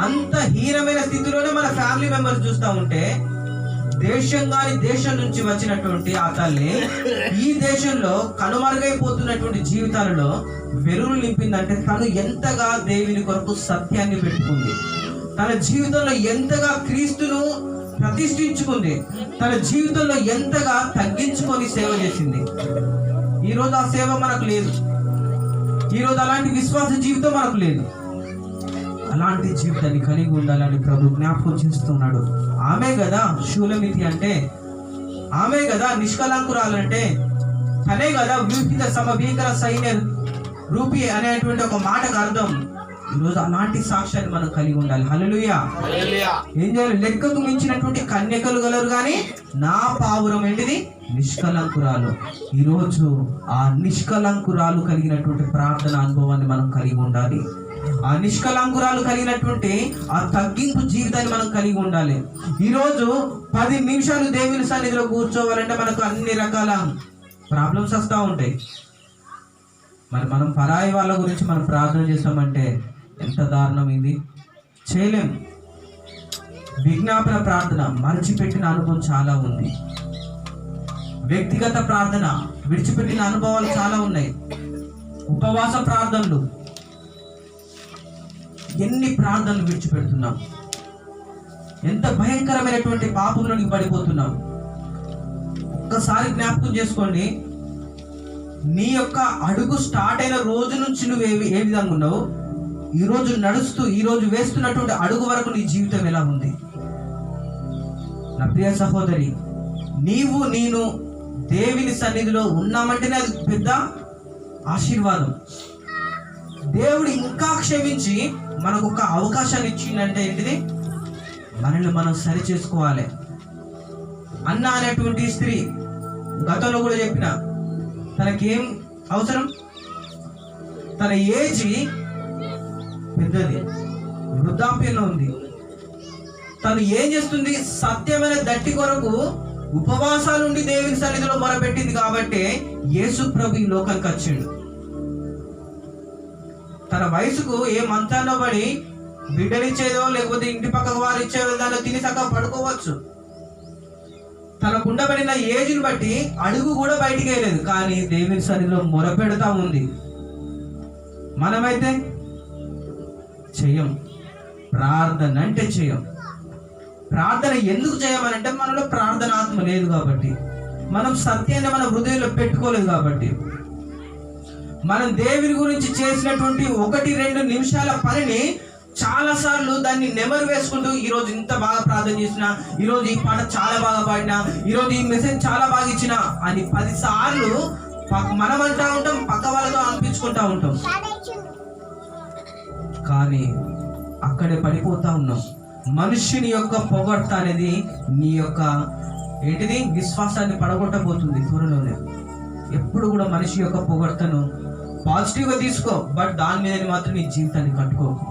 Speaker 2: అంత హీనమైన స్థితిలోనే మన ఫ్యామిలీ మెంబర్స్ చూస్తూ ఉంటే దేశం నుంచి వచ్చినటువంటి ఆ తల్లి ఈ దేశంలో కనుమరుగైపోతున్నటువంటి జీవితాలలో వెలుగులు నింపిందంటే తను ఎంతగా దేవుని కొరకు సత్యాన్ని పెట్టుకుంది, తన జీవితంలో ఎంతగా క్రీస్తును ప్రతిష్ఠించుకుంది, తన జీవితంలో ఎంతగా తగ్గించుకొని సేవ చేసింది. ఈరోజు ఆ సేవ మనకు లేదు. ఈరోజు అలాంటి విశ్వాస జీవితం మనకు లేదు. అలాంటి జీవితాన్ని కలిగి ఉండాలని ప్రభు జ్ఞాపకం చేస్తున్నాడు. ఆమె కదా శూలమితి అంటే, ఆమె కదా నిష్కలంకురాలంటే, తనే కదా వ్యూహిత సమభీకర సైన్య రూపి అనేటువంటి ఒక మాటకు అర్థం. ఈరోజు అలాంటి సాక్ష్యాన్ని మనం కలిగి ఉండాలి. హల్లెలూయా. ఏం చేయాలి? లెక్కకు మించినటువంటి కన్యకలు గలరు కానీ నా పావురం ఏంటిది? నిష్కలంకురాలు. ఈరోజు ఆ నిష్కలంకురాలు కలిగినటువంటి ప్రార్థన అనుభవాన్ని మనం కలిగి ఉండాలి. ఆ నిష్కలంకురాలు కలిగినటువంటి ఆ తగ్గింపు జీవితాన్ని మనం కలిగి ఉండాలి. ఈరోజు 10 నిమిషాలు దేవుని సన్నిధిలో కూర్చోవాలంటే మనకు అన్ని రకాల ప్రాబ్లమ్స్ వస్తూ ఉంటాయి. మరి మనం పరాయి వాళ్ళ గురించి మనం ప్రార్థన చేస్తామంటే ఎంత దారుణం ఇది. చేయలేం. విజ్ఞాపన ప్రార్థన మర్చిపెట్టిన అనుభవం చాలా ఉంది. వ్యక్తిగత ప్రార్థన విడిచిపెట్టిన అనుభవాలు చాలా ఉన్నాయి. ఉపవాస ప్రార్థనలు, ఎన్ని ప్రార్థనలు విడిచిపెడుతున్నాం. ఎంత భయంకరమైనటువంటి పాపంలోనికి పడిపోతున్నాం. ఒక్కసారి జ్ఞాపకం చేసుకోండి, నీ యొక్క అడుగు స్టార్ట్ అయిన రోజు నుంచి నువ్వు ఏ విధంగా ఉన్నావు, ఈరోజు నడుస్తూ ఈరోజు వేస్తున్నటువంటి అడుగు వరకు నీ జీవితం ఎలా ఉంది? నా ప్రియ సహోదరి, నేను దేవుని సన్నిధిలో ఉన్నామంటేనే అది పెద్ద ఆశీర్వాదం. దేవుడు ఇంకా క్షమించి మనకు ఒక అవకాశాన్ని ఇచ్చిందంటే ఏంటిది? మనల్ని మనం సరి చేసుకోవాలి. అన్న అనేటువంటి స్త్రీ గతంలో కూడా చెప్పిన, తనకేం అవసరం? తన ఏజ్ పెద్దది, వృద్ధాప్యంలో ఉంది. తను ఏం చేస్తుంది? సత్యమైన దట్టి కొరకు ఉపవాసాలుండి దేవుని సన్నిధిలో మొరపెట్టింది కాబట్టి యేసు ప్రభు ఈ లోకానికి వచ్చిండు. తన వయసుకు ఏ మంచాల్లో పడి బిడ్డనిచ్చేదో లేకపోతే ఇంటి పక్కకు వారు ఇచ్చేదో దాన్ని తిని చక్కగా పడుకోవచ్చు. తనకు ఉండబడిన ఏజ్ని బట్టి అడుగు కూడా బయటికి వేయలేదు, కానీ దేవుని సన్నిధిలో మొరపెడతా ఉంది. మనమైతే చెయ్యం. ప్రార్థన అంటే చెయ్యం. ప్రార్థన ఎందుకు చేయమనంటే మనలో ప్రార్థన ఆత్మ లేదు కాబట్టి, మనం సత్యాన్ని మన హృదయంలో పెట్టుకోలేదు కాబట్టి. మనం దేవుని గురించి చేసినటువంటి 1-2 నిమిషాల పనిని చాలా సార్లు దాన్ని నెమరు వేసుకుంటూ, ఈరోజు ఇంత బాగా ప్రార్థన చేసినా, ఈరోజు ఈ పాట చాలా బాగా పాడినా, ఈరోజు ఈ మెసేజ్ చాలా బాగా ఇచ్చినా అని 10 సార్లు మనం అంటా ఉంటాం, పక్క వాళ్ళతో అనిపించుకుంటా ఉంటాం. కానీ అక్కడే పడిపోతా ఉన్నాం. మనుష్యుని యొక్క పొగడ్త అనేది నీ యొక్క ఏంటిది విశ్వాసాన్ని పడగొట్టబోతుంది త్వరలోనే. ఎప్పుడు కూడా మనిషి యొక్క పొగడ్తను పాజిటివ్గా తీసుకో, బట్ దాని మీద మాత్రం నీ జీవితాన్ని కట్టుకోకు.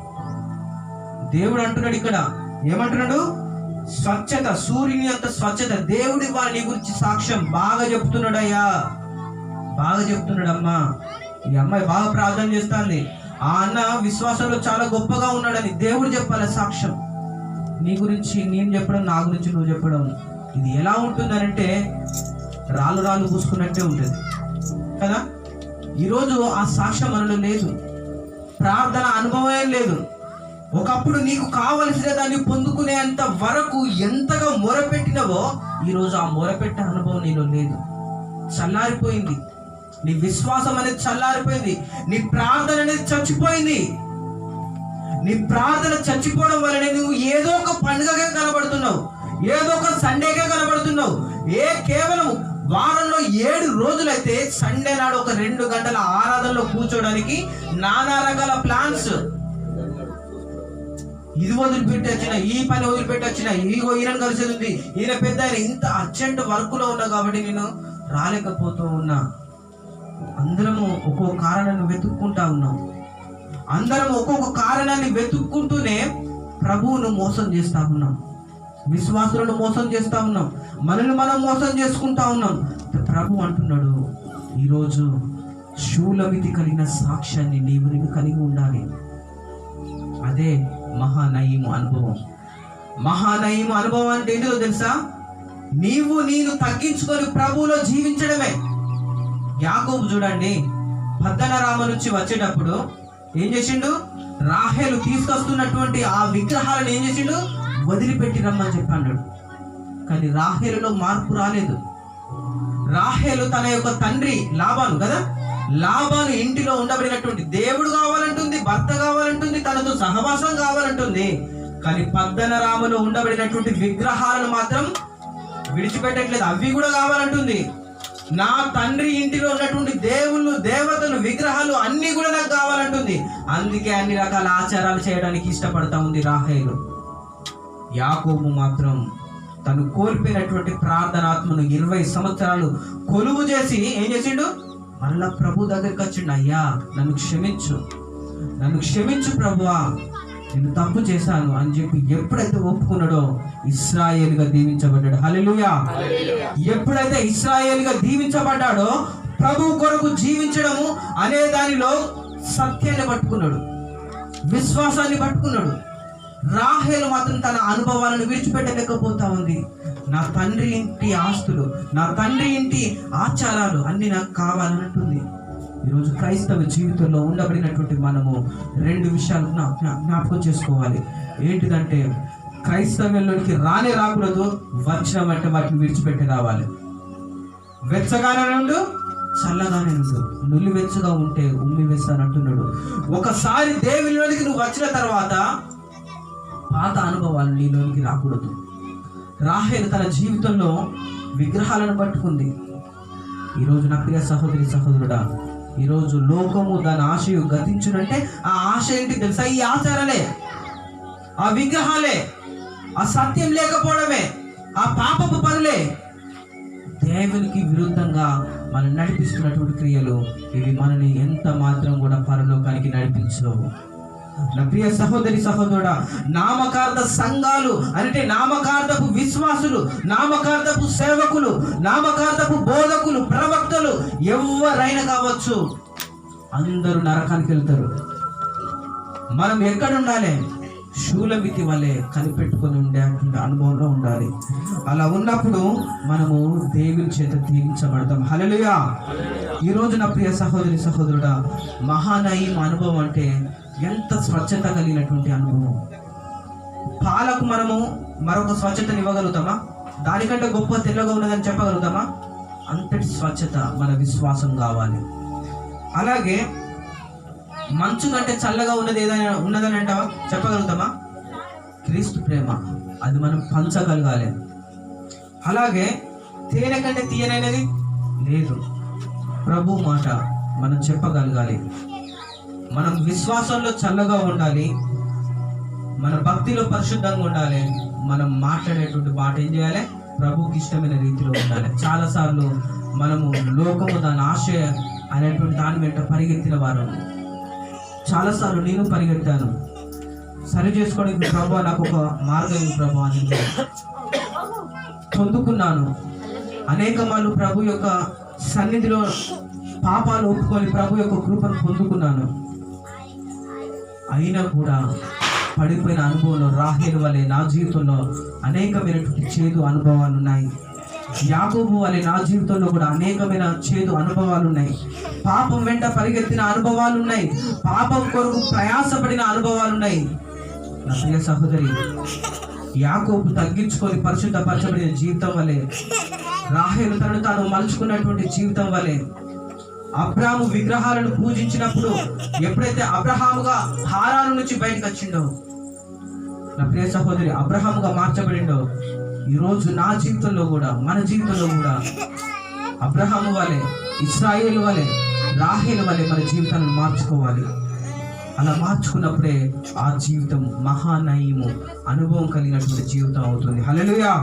Speaker 2: దేవుడు అంటున్నాడు ఇక్కడ, ఏమంటున్నాడు? స్వచ్ఛత, సూర్యుని యొక్క స్వచ్ఛత. దేవుడి నీ గురించి సాక్ష్యం బాగా చెప్తున్నాడయ్యా, బాగా చెప్తున్నాడమ్మా. ఈ అమ్మాయి బాగా ప్రార్థన చేస్తాంది, ఆ అన్న విశ్వాసంలో చాలా గొప్పగా ఉన్నాడని దేవుడు చెప్పాలి సాక్ష్యం. నీ గురించి నేను చెప్పడం, నా గురించి నువ్వు చెప్పడం, ఇది ఎలా ఉంటుందనంటే రాళ్ళు రాళ్ళు పూసుకున్నట్టే ఉంటుంది కదా. ఈరోజు ఆ సాక్ష్యం మనలో లేదు, ప్రార్థన అనుభవం లేదు. ఒకప్పుడు నీకు కావలసిన దాన్ని పొందుకునేంత వరకు ఎంతగా మొరపెట్టినవో ఈరోజు ఆ మొరపెట్టే అనుభవం నీలో లేదు, చల్లారిపోయింది. నీ విశ్వాసం అనేది చల్లారిపోయింది, నీ ప్రార్థన అనేది చచ్చిపోయింది. నీ ప్రార్థన చచ్చిపోవడం వల్లనే నువ్వు ఏదో ఒక పండుగగా కనబడుతున్నావు, ఏదో ఒక సండేగా కనబడుతున్నావు. కేవలం వారంలో 7 రోజులైతే సండే నాడు ఒక 2 గంటల ఆరాధనలో కూర్చోడానికి నానా రకాల ప్లాన్స్. ఇది వదిలిపెట్టి వచ్చిన, ఈ పని వదిలిపెట్టి వచ్చిన, ఈయనను కలిసేది ఉంది, ఈయన పెద్ద, ఇంత అర్జెంట్ వర్క్లో ఉన్నా కాబట్టి నేను రాలేకపోతూ ఉన్నా. అందరము ఒక్కొక్క కారణాన్ని వెతుక్కుంటా ఉన్నాం. అందరం ఒక్కొక్క కారణాన్ని వెతుక్కుంటూనే ప్రభువును మోసం చేస్తా ఉన్నాం, విశ్వాసులను మోసం చేస్తా ఉన్నాం, మనల్ని మనం మోసం చేసుకుంటా ఉన్నాం. ప్రభు అంటున్నాడు, ఈరోజు శూలమితి కలిగిన సాక్ష్యాన్ని నీవు కలిగి ఉండాలి. అదే మహానయీము అనుభవం. మహానయీము అనుభవం అంటే ఏంటో తెలుసా? నేను తగ్గించుకొని ప్రభువులో జీవించడమే. యాకోబు చూడండి, పద్దనరామ నుంచి వచ్చేటప్పుడు ఏం చేసిండు? రాహేలు తీసుకొస్తున్నటువంటి ఆ విగ్రహాలను ఏం చేసిండు? వదిలిపెట్టి రమ్మని చెప్పాడు. కానీ రాహేలులో మార్పు రాలేదు. రాహేలు తన యొక్క తండ్రి లాబాను కదా, లాబాను ఇంటిలో ఉండబడినటువంటి దేవుడు కావాలంటుంది, భర్త కావాలంటుంది, తనతో సహవాసం కావాలంటుంది. కానీ పద్దనరామలో ఉండబడినటువంటి విగ్రహాలను మాత్రం విడిచిపెట్టట్లేదు, అవి కూడా కావాలంటుంది. నా తండ్రి ఇంటిలో ఉన్నటువంటి దేవుళ్ళు, దేవతలు, విగ్రహాలు అన్ని కూడా నాకు కావాలంటుంది. అందుకే అన్ని రకాల ఆచారాలు చేయడానికి ఇష్టపడతా ఉంది రాహేలు. యాకోబు మాత్రం తను కోల్పోయినటువంటి ప్రార్థనాత్మను 20 సంవత్సరాలు కొలువు చేసి ఏం చేసిండు? మళ్ళా ప్రభు దగ్గరికి వచ్చిండు. అయ్యా నన్ను క్షమించు ప్రభువా, నేను తప్పు చేశాను అని చెప్పి ఎప్పుడైతే ఒప్పుకున్నాడో ఇశ్రాయేలుగా దీవించబడ్డాడు. హల్లెలూయా. ఎప్పుడైతే ఇశ్రాయేలుగా దీవించబడ్డాడో ప్రభు కొరకు జీవించడము అనే దానిలో సత్యాన్ని పట్టుకున్నాడు, విశ్వాసాన్ని పట్టుకున్నాడు. రాహేలు మాత్రం తన అనుభవాలను విడిచిపెట్టలేకపోతా ఉంది. నా తండ్రి ఇంటి ఆస్తులు, నా తండ్రి ఇంటి ఆచారాలు అన్ని నాకు కావాలన్నట్టుంది. ఈరోజు క్రైస్తవ జీవితంలో ఉండబడినటువంటి మనము 2 విషయాలు జ్ఞాపకం చేసుకోవాలి. ఏంటిదంటే క్రైస్తవ్యంలోనికి రాకూడదు, వచ్చినామంటే వాటిని విడిచిపెట్టి రావాలి. వెచ్చగానే ఉండు, చల్లగానే ఉండు. నుల్లి వెచ్చగా ఉంటే ఉమ్మి వేస్తానంటున్నాడు. ఒకసారి దేవునిలోనికి నువ్వు వచ్చిన తర్వాత పాత అనుభవాలు నీలోనికి రాకూడదు. రాహేలు తన జీవితంలో విగ్రహాలను పట్టుకుంది. ఈరోజు నా ప్రియ సహోదరి సహోదరుడా, ఈరోజు లోకము దాని ఆశయు గతించునంటే ఆ ఆశ ఏంటి తెలుసా? ఈ ఆచారాలే, ఆ విగ్రహాలే, ఆ సత్యం లేకపోవడమే, ఆ పాపపు పనులే, దేవునికి విరుద్ధంగా మనం నడిపిస్తున్నటువంటి క్రియలు. ఇవి మనని ఎంత మాత్రం కూడా పరలోకానికి నడిపించవు. నా ప్రియ సహోదరి సహోదరుడా, నామకార్థ సంఘాలు అంటే నామకార్థపు విశ్వాసులు, నామకార్థపు సేవకులు, నామకార్థపు బోధకులు, ప్రవక్తలు ఎవరైనా కావచ్చు, అందరూ నరకానికి వెళ్తారు. మనం ఎక్కడ ఉండాలి? శూలమితి వలె కనిపెట్టుకొని ఉండే అనుభవంలో ఉండాలి. అలా ఉన్నప్పుడు మనము దేవుని చేత దీవించబడతాం. హల్లెలూయా. ఈరోజు నా ప్రియ సహోదరి సహోదరుడా, మహానయీం అనుభవం అంటే ఎంత స్వచ్ఛత కలిగినటువంటి అనుభవం. పాలకు మనము మరొక స్వచ్ఛతను ఇవ్వగలుగుతామా? దానికంటే గొప్ప తెల్లగా ఉన్నదని చెప్పగలుగుతామా? అంతటి స్వచ్ఛత మన విశ్వాసం కావాలి. అలాగే మంచు కంటే చల్లగా ఉన్నది ఏదైనా ఉన్నదని అంటావా? చెప్పగలుగుతామా? క్రీస్తు ప్రేమ, అది మనం పంచగలగాలి. అలాగే తేనె కంటే తీయనైనది లేదు. ప్రభు మాట మనం చెప్పగలగాలి. మనం విశ్వాసంలో చల్లగా ఉండాలి, మన భక్తిలో పరిశుద్ధంగా ఉండాలి. మనం మాట్లాడేటువంటి మాట ఏం చేయాలి? ప్రభుకి ఇష్టమైన రీతిలో ఉండాలి. చాలాసార్లు మనము లోకము దాని ఆశ అనేటువంటి దాని వెంట పరిగెత్తిన వారు. చాలాసార్లు నేను పరిగెత్తాను. సరి చేసుకోవడానికి ప్రభు నాకు ఒక మార్గం ప్రభు అని పొందుకున్నాను. అనేక మార్లు ప్రభు యొక్క సన్నిధిలో పాపాలు ఒప్పుకొని ప్రభు యొక్క కృపను పొందుకున్నాను. అయినా కూడా పడిపోయిన అనుభవంలో రాహేలు వలె నా జీవితంలో అనేకమైనటువంటి చేదు అనుభవాలు ఉన్నాయి. యాకోబు వలె నా జీవితంలో కూడా అనేకమైన చేదు అనుభవాలు ఉన్నాయి. పాపం వెంట పరిగెత్తిన అనుభవాలు ఉన్నాయి. పాపం కొరకు ప్రయాసపడిన అనుభవాలు ఉన్నాయి. నా ప్రియ సహోదరి, యాకోబు తగ్గించుకొని పరిశుద్ధపరచబడిన జీవితం వలె, రాహేలు తనను తాను మలుచుకున్నటువంటి జీవితం వలె, అబ్రాహాము విగ్రహాలను పూజించినప్పుడు ఎప్పుడైతే అబ్రహాముగా హారాను నుంచి బయటకు వచ్చిండో, నా ప్రియ సహోదరి, అబ్రహాముగా మార్చబడిండో, ఈరోజు నా జీవితంలో కూడా, మన జీవితంలో కూడా అబ్రహాము వలె, ఇశ్రాయేలు వలె, రాహేలు వలె మన జీవితాలను మార్చుకోవాలి. అలా మార్చుకున్నప్పుడే ఆ జీవితం మహానయము అనుభవం కలిగినటువంటి జీవితం అవుతుంది. హల్లెలూయా,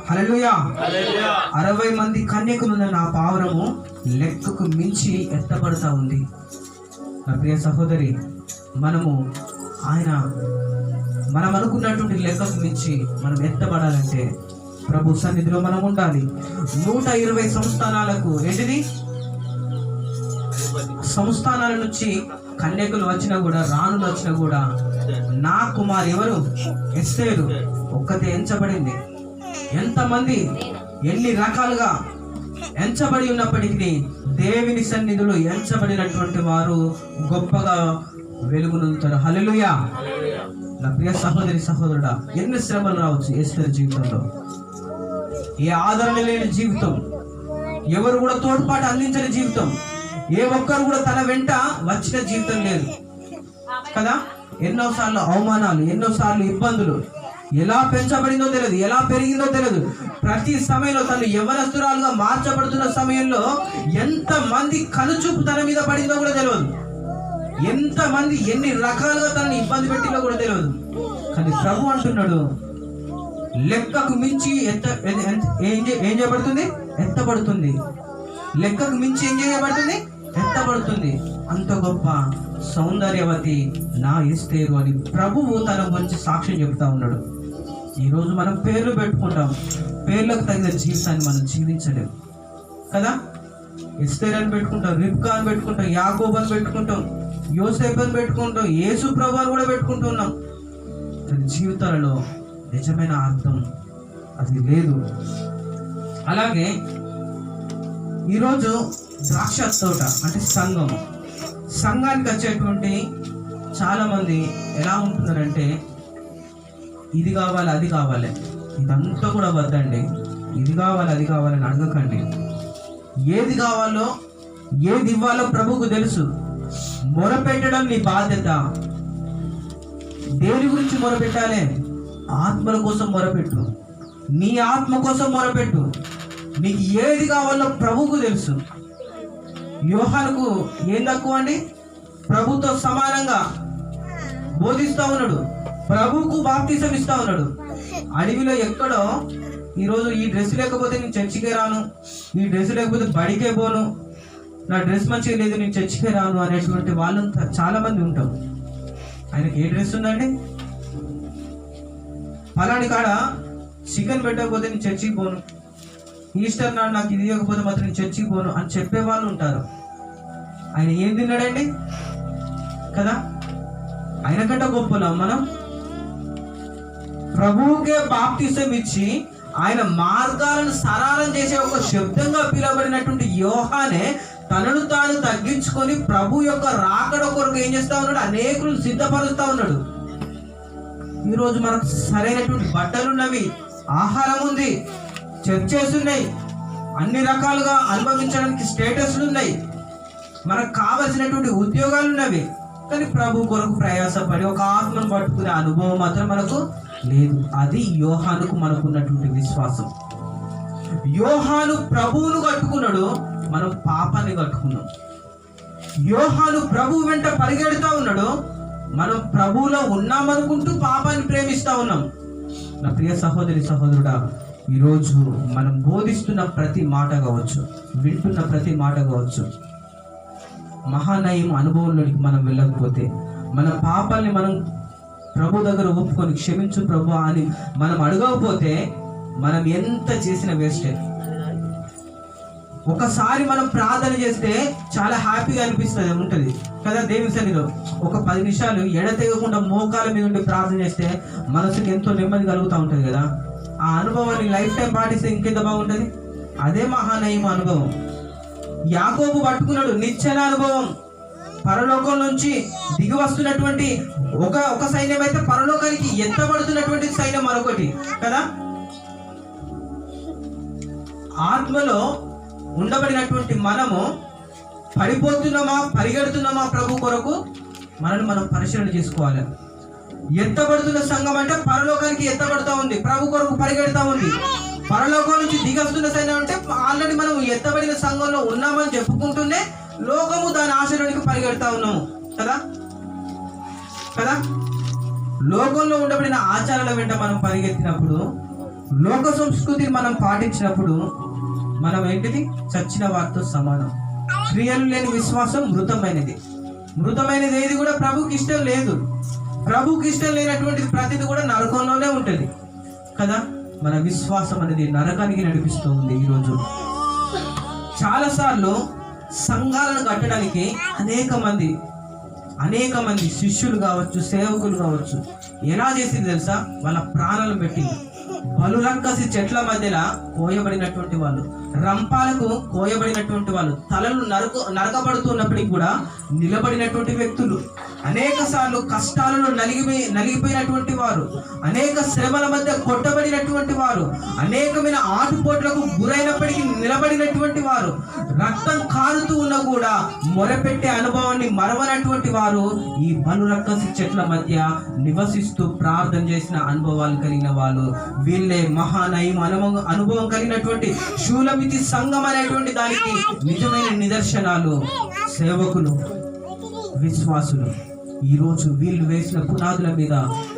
Speaker 2: హల్లెలూయా. 60 మంది కన్యకులున్న నా పావురము లెక్కకు మించి ఎత్తబడతా ఉంది. నా ప్రియ సహోదరి, మనం అనుకున్నటువంటి లెక్కకు మించి మనం ఎత్తబడాలంటే ప్రభు సన్నిధిలో మనం ఉండాలి. 120 సంస్థానాలకు ఏంటిది? సంస్థానాల నుంచి కన్యకులు వచ్చినా కూడా, రాణులు వచ్చినా కూడా, నా కుమారి ఎవరు? ఎస్తేరు ఒక్కతే ఎంచబడింది. ఎంతమంది ఎన్ని రకాలుగా ఎంచబడి ఉన్నప్పటికీ దేవుని సన్నిధిలో ఎంచబడినటువంటి వారు గొప్పగా వెలుగునుంటారు. హల్లెలూయా. నా ప్రియ సహోదరి సహోదరుడా, ఎన్ని శ్రమలు రావచ్చు ఎస్తేరు జీవితంలో. ఏ ఆదరణ లేని జీవితం, ఎవరు కూడా తోడ్పాటు అందించని జీవితం, ఏ ఒక్కరు కూడా తన వెంట వచ్చిన జీవితం లేదు కదా. ఎన్నోసార్లు అవమానాలు, ఎన్నోసార్లు ఇబ్బందులు, ఎలా పెంచబడిందో తెలియదు, ఎలా పెరిగిందో తెలియదు. ప్రతి సమయంలో తను యవ్వనస్తురాలుగా మార్చబడుతున్న సమయంలో ఎంతమంది కనుచూపు తన మీద పడిందో కూడా తెలియదు. ఎంతమంది ఎన్ని రకాలుగా తనని ఇబ్బంది పెట్టిందో కూడా తెలియదు. కానీ ప్రభు అంటున్నాడు, లెక్కకు మించి ఏం చేయబడుతుంది? ఎత్తబడుతుంది. లెక్కకు మించి ఏం చేయబడుతుంది? ఎత్తబడుతుంది. అంత గొప్ప సౌందర్యవతి నా ఎస్తేరు అని ప్రభువు తన గురించి సాక్ష్యం చెప్తా ఉన్నాడు. ఈరోజు మనం పేర్లు పెట్టుకుంటాం, పేర్లకు తగిన జీవితాన్ని మనం జీవించలేము కదా. ఎస్తేరు అని పెట్టుకుంటాం, రిబ్కా అని పెట్టుకుంటాం, యాకోబు అని పెట్టుకుంటాం, యోసేపు అని పెట్టుకుంటాం, యేసు ప్రభు అని కూడా పెట్టుకుంటున్నాం. జీవితాలలో నిజమైన అర్థం అది లేదు. అలాగే ఈరోజు ద్రాక్ష తోట అంటే సంఘానికి వచ్చేటువంటి చాలామంది ఎలా ఉంటున్నారంటే, ఇది కావాలి అది కావాలి, ఇదంతా కూడా వద్దండి, ఇది కావాలి అది కావాలని అడగకండి. ఏది కావాలో ఏది ఇవ్వాలో ప్రభువుకు తెలుసు. మొరపెట్టడం నీ బాధ్యత. దేని గురించి మొరపెట్టాలి? ఆత్మల కోసం మొరపెట్టు, నీ ఆత్మ కోసం మొరపెట్టు. నీకు ఏది కావాలో ప్రభువుకు తెలుసు. యోహానుకు ఏం తక్కువ అండి? ప్రభుతో సమానంగా బోధిస్తూ ఉన్నాడు, ప్రభువుకు బాప్తిసం ఇస్తా ఉన్నాడు. అడవిలో ఎక్కడో ఈరోజు ఈ డ్రెస్ లేకపోతే నేను చర్చికే రాను, ఈ డ్రెస్ లేకపోతే బడికే పోను, నా డ్రెస్ మంచిగా లేదు నేను చర్చికే రాను అనేటువంటి వాళ్ళు చాలా మంది ఉంటాం. ఆయనకి ఏ డ్రెస్ ఉందండి? ఫలాని కాడ చికెన్ పెట్టకపోతే నేను చర్చికి పోను, ఈస్టర్ నాడు నాకు ఇది ఇవ్వకపోతే మాత్రం నేను చర్చికి పోను అని చెప్పే వాళ్ళు ఉంటారు. ఆయన ఏం తిన్నాడండి కదా? ఆయన కంటే గొప్పలా మనం ప్రభువుకే బాప్తిసం ఇచ్చి ఆయన మార్గాలను సరళం చేసే ఒక శబ్దంగా పిలువబడినటువంటి యోహానే తనను తాను తగ్గించుకొని ప్రభు యొక్క రాకడ కొరకు ఏం చేస్తా ఉన్నాడు? అనేకులను సిద్ధపరుస్తా ఉన్నాడు. ఈరోజు మనకు సరైనటువంటి బట్టలు ఉన్నవి, ఆహారం ఉంది, చర్చెస్ ఉన్నాయి, అన్ని రకాలుగా అనుభవించడానికి స్టేటస్లు ఉన్నాయి, మనకు కావలసినటువంటి ఉద్యోగాలు ఉన్నవి. కానీ ప్రభు కొరకు ప్రయాసపడి ఒక ఆత్మను పట్టుకునే అనుభవం మాత్రం మనకు లేదు. అది యోహానుకు మనకున్నటువంటి విశ్వాసం. యోహాను ప్రభువును కట్టుకున్నాడు, మనం పాపాన్ని కట్టుకున్నాం. యోహాను ప్రభు వెంట పరిగెడుతూ ఉన్నాడు, మనం ప్రభువులో ఉన్నామనుకుంటూ పాపాన్ని ప్రేమిస్తూ ఉన్నాం. నా ప్రియ సహోదరి సహోదరుడా, ఈరోజు మనం బోధిస్తున్న ప్రతి మాట కావచ్చు, వింటున్న ప్రతి మాట కావచ్చు, మహానయం అనుభవంలోనికి మనం వెళ్ళకపోతే, మన పాపాల్ని మనం ప్రభు దగ్గర ఒప్పుకొని క్షమించు ప్రభు అని మనం అడగకపోతే మనం ఎంత చేసిన వేస్టే. ఒకసారి మనం ప్రార్థన చేస్తే చాలా హ్యాపీగా అనిపిస్తుంది ఉంటుంది కదా దేవుని సన్నిధిలో. ఒక 10 నిమిషాలు ఎడతెగకుండా మోకాల మీద ఉండి ప్రార్థన చేస్తే మనసుకి ఎంతో నెమ్మది కలుగుతూ ఉంటుంది కదా. ఆ అనుభవాన్ని లైఫ్ టైం పాటిస్తే ఇంకెంత బాగుంటుంది. అదే మహానయం అనుభవం. యాకోబు పట్టుకున్నాడు నిచ్చెన అనుభవం. పరలోకం నుంచి దిగి వస్తున్నటువంటి ఒక సైన్యం అయితే పరలోకానికి ఎత్తబడుతున్నటువంటి సైన్యం మరొకటి కదా. ఆత్మలో ఉండబడినటువంటి మనము పడిపోతున్నామా, పరిగెడుతున్నామా ప్రభు కొరకు, మనల్ని మనం పరిశీలన చేసుకోవాలి. ఎత్తబడుతున్న సంఘం అంటే పరలోకానికి ఎత్తబడుతూ ఉంది, ప్రభు కొరకు పరిగెడుతూ ఉంది. పరలోకం నుంచి దిగొస్తున్న సైన్యం అంటే ఆల్రెడీ మనం ఎత్తబడిన సంఘంలో ఉన్నామని చెప్పుకుంటూనే లోకము దాని ఆశయానికి పరిగెడుతూ ఉన్నాము కదా కదా. లోకంలో ఉండబడిన ఆచారాల వెంట మనం పరిగెత్తినప్పుడు, లోక సంస్కృతిని మనం పాటించినప్పుడు మనం ఏంటిది? చచ్చిన వారితో సమానం. క్రియలు లేని విశ్వాసం మృతమైనది. మృతమైనది ఏది కూడా ప్రభుకి ఇష్టం లేదు. ప్రభుకి ఇష్టం లేనటువంటిది ప్రతిది కూడా నరకంలోనే ఉంటుంది కదా. మన విశ్వాసం అనేది నరకానికి నడిపిస్తూ ఉంది. ఈరోజు చాలాసార్లు సంఘాలను కట్టడానికి అనేక మంది శిష్యులు కావచ్చు, సేవకులు కావచ్చు, ఎలా చేసింది తెలుసా? వాళ్ళ ప్రాణాలను పెట్టింది. బలురక్కసి చెట్ల మధ్యలో కోయబడినటువంటి వాళ్ళు, రంపాలకు కోయబడినటువంటి వాళ్ళు, తలలు నరకబడుతున్నప్పటికీ కూడా నిలబడినటువంటి వ్యక్తులు, అనేక సార్లు కష్టాలలో నలిగిపోయినటువంటి వారు, అనేక శ్రమల మధ్య కొట్టబడినటువంటి వారు, అనేకమైన ఆటుపోట్లకు గురైనప్పటికీ నిలబడినటువంటి వారు, రక్తం కారుతూ ఉన్నా కూడా మొరపెట్టే అనుభవాన్ని మరవనటువంటి వారు ఈ బలురక్కసి చెట్ల మధ్య నివసిస్తూ ప్రార్థన చేసిన అనుభవాలు కలిగిన వాళ్ళు. వీళ్ళే మహానయం అనుభవం కలిగినటువంటి శూలమితి సంఘం అనేటువంటి దానికి నిజమైన నిదర్శనాలు. సేవకులు, విశ్వాసులు. ఈరోజు వీళ్ళు వేసిన పునాదుల మీద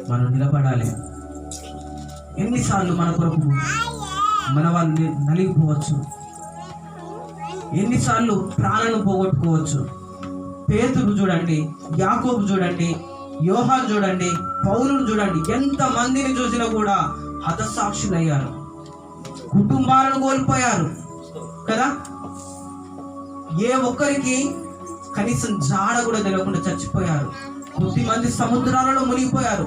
Speaker 2: మనం నిలబడాలి. ఎన్నిసార్లు మన కొరకు మన వాళ్ళు నలిగిపోవచ్చు, ఎన్నిసార్లు ప్రాణాలను పోగొట్టుకోవచ్చు. పేతురు చూడండి, యాకోబు చూడండి, యోహాను చూడండి, పౌలును చూడండి, ఎంత మందిని చూసినా కూడా హతసాక్షులయ్యారు, కుటుంబాలను కోల్పోయారు కదా. ఏ ఒక్కరికి కనీసం జాడ కూడా తెలియకుండా చచ్చిపోయారు. కొద్దిమంది సముద్రాలలో మునిగిపోయారు,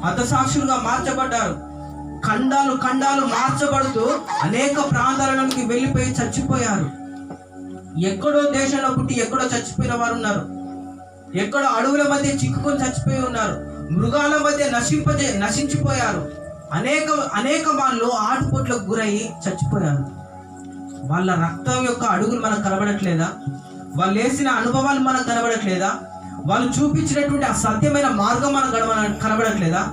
Speaker 2: హతసాక్షులుగా మార్చబడ్డారు. ఖండాలు మార్చబడుతూ అనేక ప్రాంతాలలోకి వెళ్ళిపోయి చచ్చిపోయారు. ఎక్కడో దేశంలో పుట్టి ఎక్కడో చచ్చిపోయిన వారు ఉన్నారు. ఎక్కడో అడవుల మధ్య చిక్కుకొని చచ్చిపోయి ఉన్నారు. మృగాల మధ్య నశించిపోయారు. అనేక వాళ్ళు ఆటుపోట్లకు గురై చచ్చిపోయారు. వాళ్ళ రక్తం యొక్క అడుగులు మనకు కనబడట్లేదా? వాళ్ళు వేసిన అనుభవాలు మనకు కనబడట్లేదా? వాళ్ళు చూపించినటువంటి ఆ సత్యమైన మార్గం మనకు కనబడట్లేదా?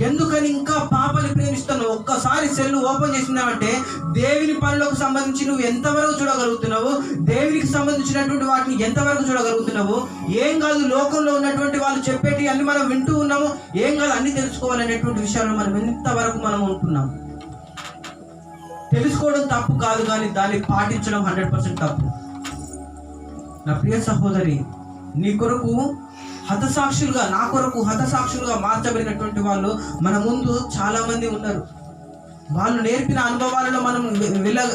Speaker 2: ఎందుకని ఇంకా పాపాన్ని ప్రేమిస్తున్నావు? ఒక్కసారి సెల్ ఓపెన్ చేసినావంటే దేవుని పనులకు సంబంధించి నువ్వు ఎంతవరకు చూడగలుగుతున్నావు, దేవునికి సంబంధించినటువంటి వాటిని ఎంతవరకు చూడగలుగుతున్నావు? ఏం కాదు, లోకంలో ఉన్నటువంటి వాళ్ళు చెప్పేటి అన్ని మనం వింటూ ఉన్నాము, ఏం కాదు అన్ని తెలుసుకోవాలనేటువంటి విషయాలు మనం ఎంతవరకు మనం ఉంటున్నాం. తెలుసుకోవడం తప్పు కాదు, కానీ దాన్ని పాటించడం 100% తప్పు. నా ప్రియ సహోదరి, నీ కొరకు హతసాక్షులుగా, నా కొరకు హతసాక్షులుగా మార్చబడినటువంటి వాళ్ళు మన ముందు చాలా మంది ఉన్నారు. వాళ్ళు నేర్పిన అనుభవాలలో మనం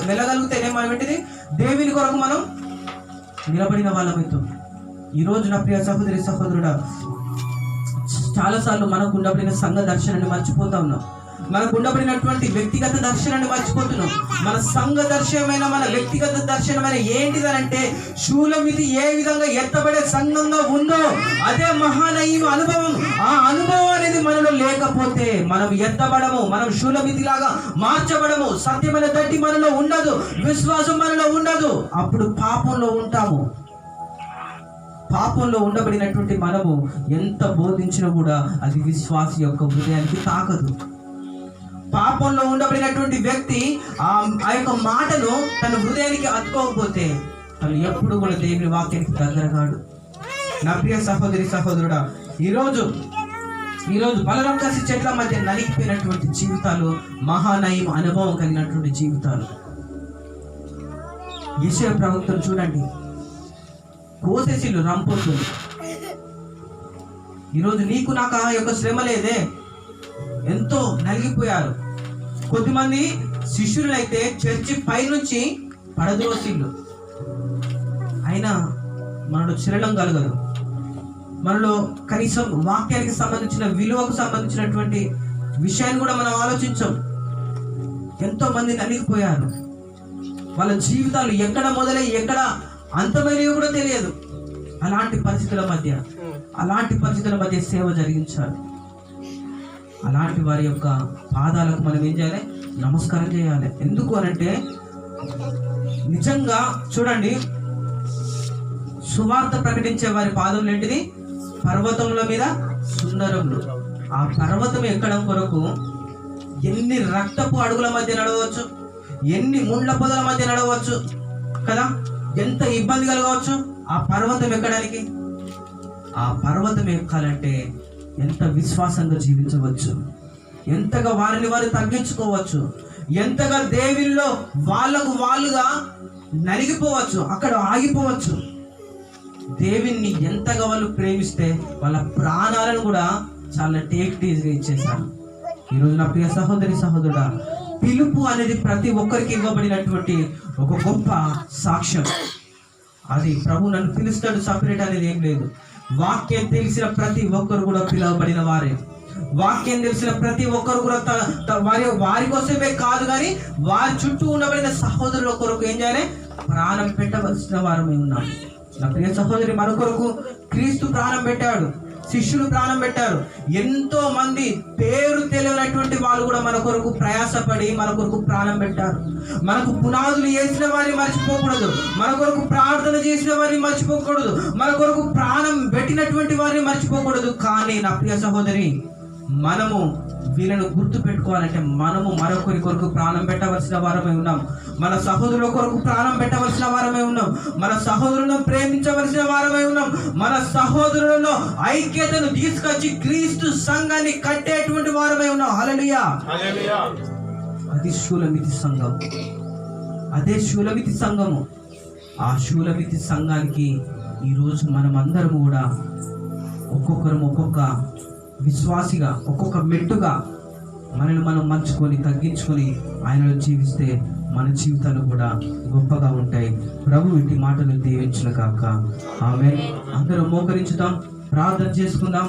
Speaker 2: వెళ్ళగలిగితేనే మనం ఏంటిది దేవుని కొరకు మనం నిలబడిన వాళ్ళమవుతాం. ఈరోజు నా ప్రియ సహోదరి సహోదరుడా, చాలాసార్లు మనకు ఉండబడిన సంఘ దర్శనాన్ని మర్చిపోతా ఉన్నాం. మనకు ఉండబడినటువంటి వ్యక్తిగత దర్శనాన్ని మర్చిపోతున్నాం. మన సంఘ దర్శనమైన, మన వ్యక్తిగత దర్శనమైన ఏంటిదనంటే షూలమితి ఏ విధంగా ఎత్తబడే సంఘంగా ఉందో అదే మహానయీము అనుభవం. ఆ అనుభవం అనేది మనలో లేకపోతే మనం ఎత్తబడము, మనం షూలమితి లాగా మార్చబడము, సత్యమైన దట్టి మనలో ఉండదు, విశ్వాసం మనలో ఉండదు. అప్పుడు పాపంలో ఉంటాము. పాపంలో ఉండబడినటువంటి మనము ఎంత బోధించినా కూడా అది విశ్వాసి యొక్క హృదయానికి తాకదు. పాపంలో ఉండబడినటువంటి వ్యక్తి ఆ యొక్క మాటను తన హృదయానికి అతుకోకపోతే తను ఎప్పుడు కూడా దేవుని వాక్యానికి దగ్గరగాడు. నా ప్రియ సహోదరి సహోదరుడా, ఈరోజు బలరక్కసి చెట్ల మధ్య నలిగిపోయినటువంటి జీవితాలు, మహానయం అనుభవం కలిగినటువంటి జీవితాలు. యెషయా ప్రవక్తను చూడండి, కోసేసిళ్ళు రంపోతులు. ఈరోజు నీకు నాకు ఆ యొక్క శ్రమ లేదే, ఎంతో నలిగిపోయారు. కొద్దిమంది శిష్యులైతే చర్చి పైనుంచి పడద్రోసిళ్ళు, అయినా మనలో చిరళం కలగదు. మనలో కనీసం వాక్యానికి సంబంధించిన విలువకు సంబంధించినటువంటి విషయాన్ని కూడా మనం ఆలోచించాం. ఎంతో మంది నలిగిపోయారు. వాళ్ళ జీవితాలు ఎక్కడ మొదలై ఎక్కడ అంతమైనవి కూడా తెలియదు. అలాంటి పరిస్థితుల మధ్య సేవ జరిగించాలి. అలాంటి వారి యొక్క పాదాలకు మనం ఏం చేయాలి? నమస్కారం చేయాలి. ఎందుకు అనంటే నిజంగా చూడండి, సువార్త ప్రకటించే వారి పాదములు ఏంటిది? పర్వతముల మీద సుందరములు. ఆ పర్వతం ఎక్కడం కొరకు ఎన్ని రక్తపు అడుగుల మధ్య నడవచ్చు, ఎన్ని ముండ్ల పొదల మధ్య నడవచ్చు కదా, ఎంత ఇబ్బంది కలగవచ్చు ఆ పర్వతం ఎక్కడానికి. ఆ పర్వతం ఎక్కాలంటే ఎంత విశ్వాసంగా జీవించవచ్చు, ఎంతగా వారిని వారు తగ్గించుకోవచ్చు, ఎంతగా దేవుల్లో వాళ్ళుగా నలిగిపోవచ్చు, అక్కడ ఆగిపోవచ్చు. దేవుణ్ణి ఎంతగా వాళ్ళు ప్రేమిస్తే వాళ్ళ ప్రాణాలను కూడా చాలా టేక్టీజ్గా ఇచ్చేశారు. ఈరోజు నా ప్రియ సహోదరి సహోదరుడా, పిలుపు అనేది ప్రతి ఒక్కరికి ఇవ్వబడినటువంటి ఒక గొప్ప సాక్ష్యం. అది ప్రభు నన్ను పిలుస్తాడు సపరేట్ అనేది ఏం లేదు. వాక్యం తెలిసిన ప్రతి ఒక్కరు కూడా పిలువబడిన వారే. వాక్యం తెలిసిన ప్రతి ఒక్కరు కూడా వారి కోసమే కాదు, కానీ వారి చుట్టూ ఉండబడిన సహోదరుల కొరకు ఏం చేయాలి? ప్రాణం పెట్టవలసిన వారమే ఉన్నాం. నా ప్రియ సహోదరి, మన కొరకు క్రీస్తు ప్రాణం పెట్టాడు, శిష్యులు ప్రాణం పెట్టారు. ఎంతో మంది పేరు తెలియనటువంటి వాళ్ళు కూడా మన కొరకు ప్రయాసపడి మన కొరకు ప్రాణం పెట్టారు. మనకు పునాదులు వేసిన వారిని మర్చిపోకూడదు, మన కొరకు ప్రార్థన చేసిన వారిని మర్చిపోకూడదు, మన కొరకు ప్రాణం పెట్టినటువంటి వారిని మర్చిపోకూడదు. కానీ నా ప్రియ సహోదరి, మనము వీళ్ళను గుర్తు పెట్టుకోవాలంటే మనము మరొకరి కొరకు ప్రాణం పెట్టవలసిన వారమే ఉన్నాం. మన సహోదరుల కొరకు ప్రాణం పెట్టవలసిన వారమే ఉన్నాం. మన సహోదరులను ప్రేమించవలసిన వారమే ఉన్నాం. మన సహోదరులలో ఐక్యతను తీసుకొచ్చి క్రీస్తు సంఘాన్ని కట్టేటువంటి వారమే ఉన్నాం. హల్లెలూయా. అది షూలమితి సంఘం, అదే షూలమితి సంఘము. ఆ షూలమితి సంఘానికి ఈరోజు మనం అందరం కూడా ఒక్కొక్కరం ఒక్కొక్క విశ్వాసిగా, ఒక్కొక్క మెట్టుగా మనల్ని మనం మంచుకొని తగ్గించుకొని ఆయనలో జీవిస్తే మన జీవితాలు కూడా గొప్పగా ఉంటాయి. ప్రభు ఇంటి మాటలు దీవించును కాక. ఆమేన్. అందరూ మోకరించుదాం, ప్రార్థన చేసుకుందాం.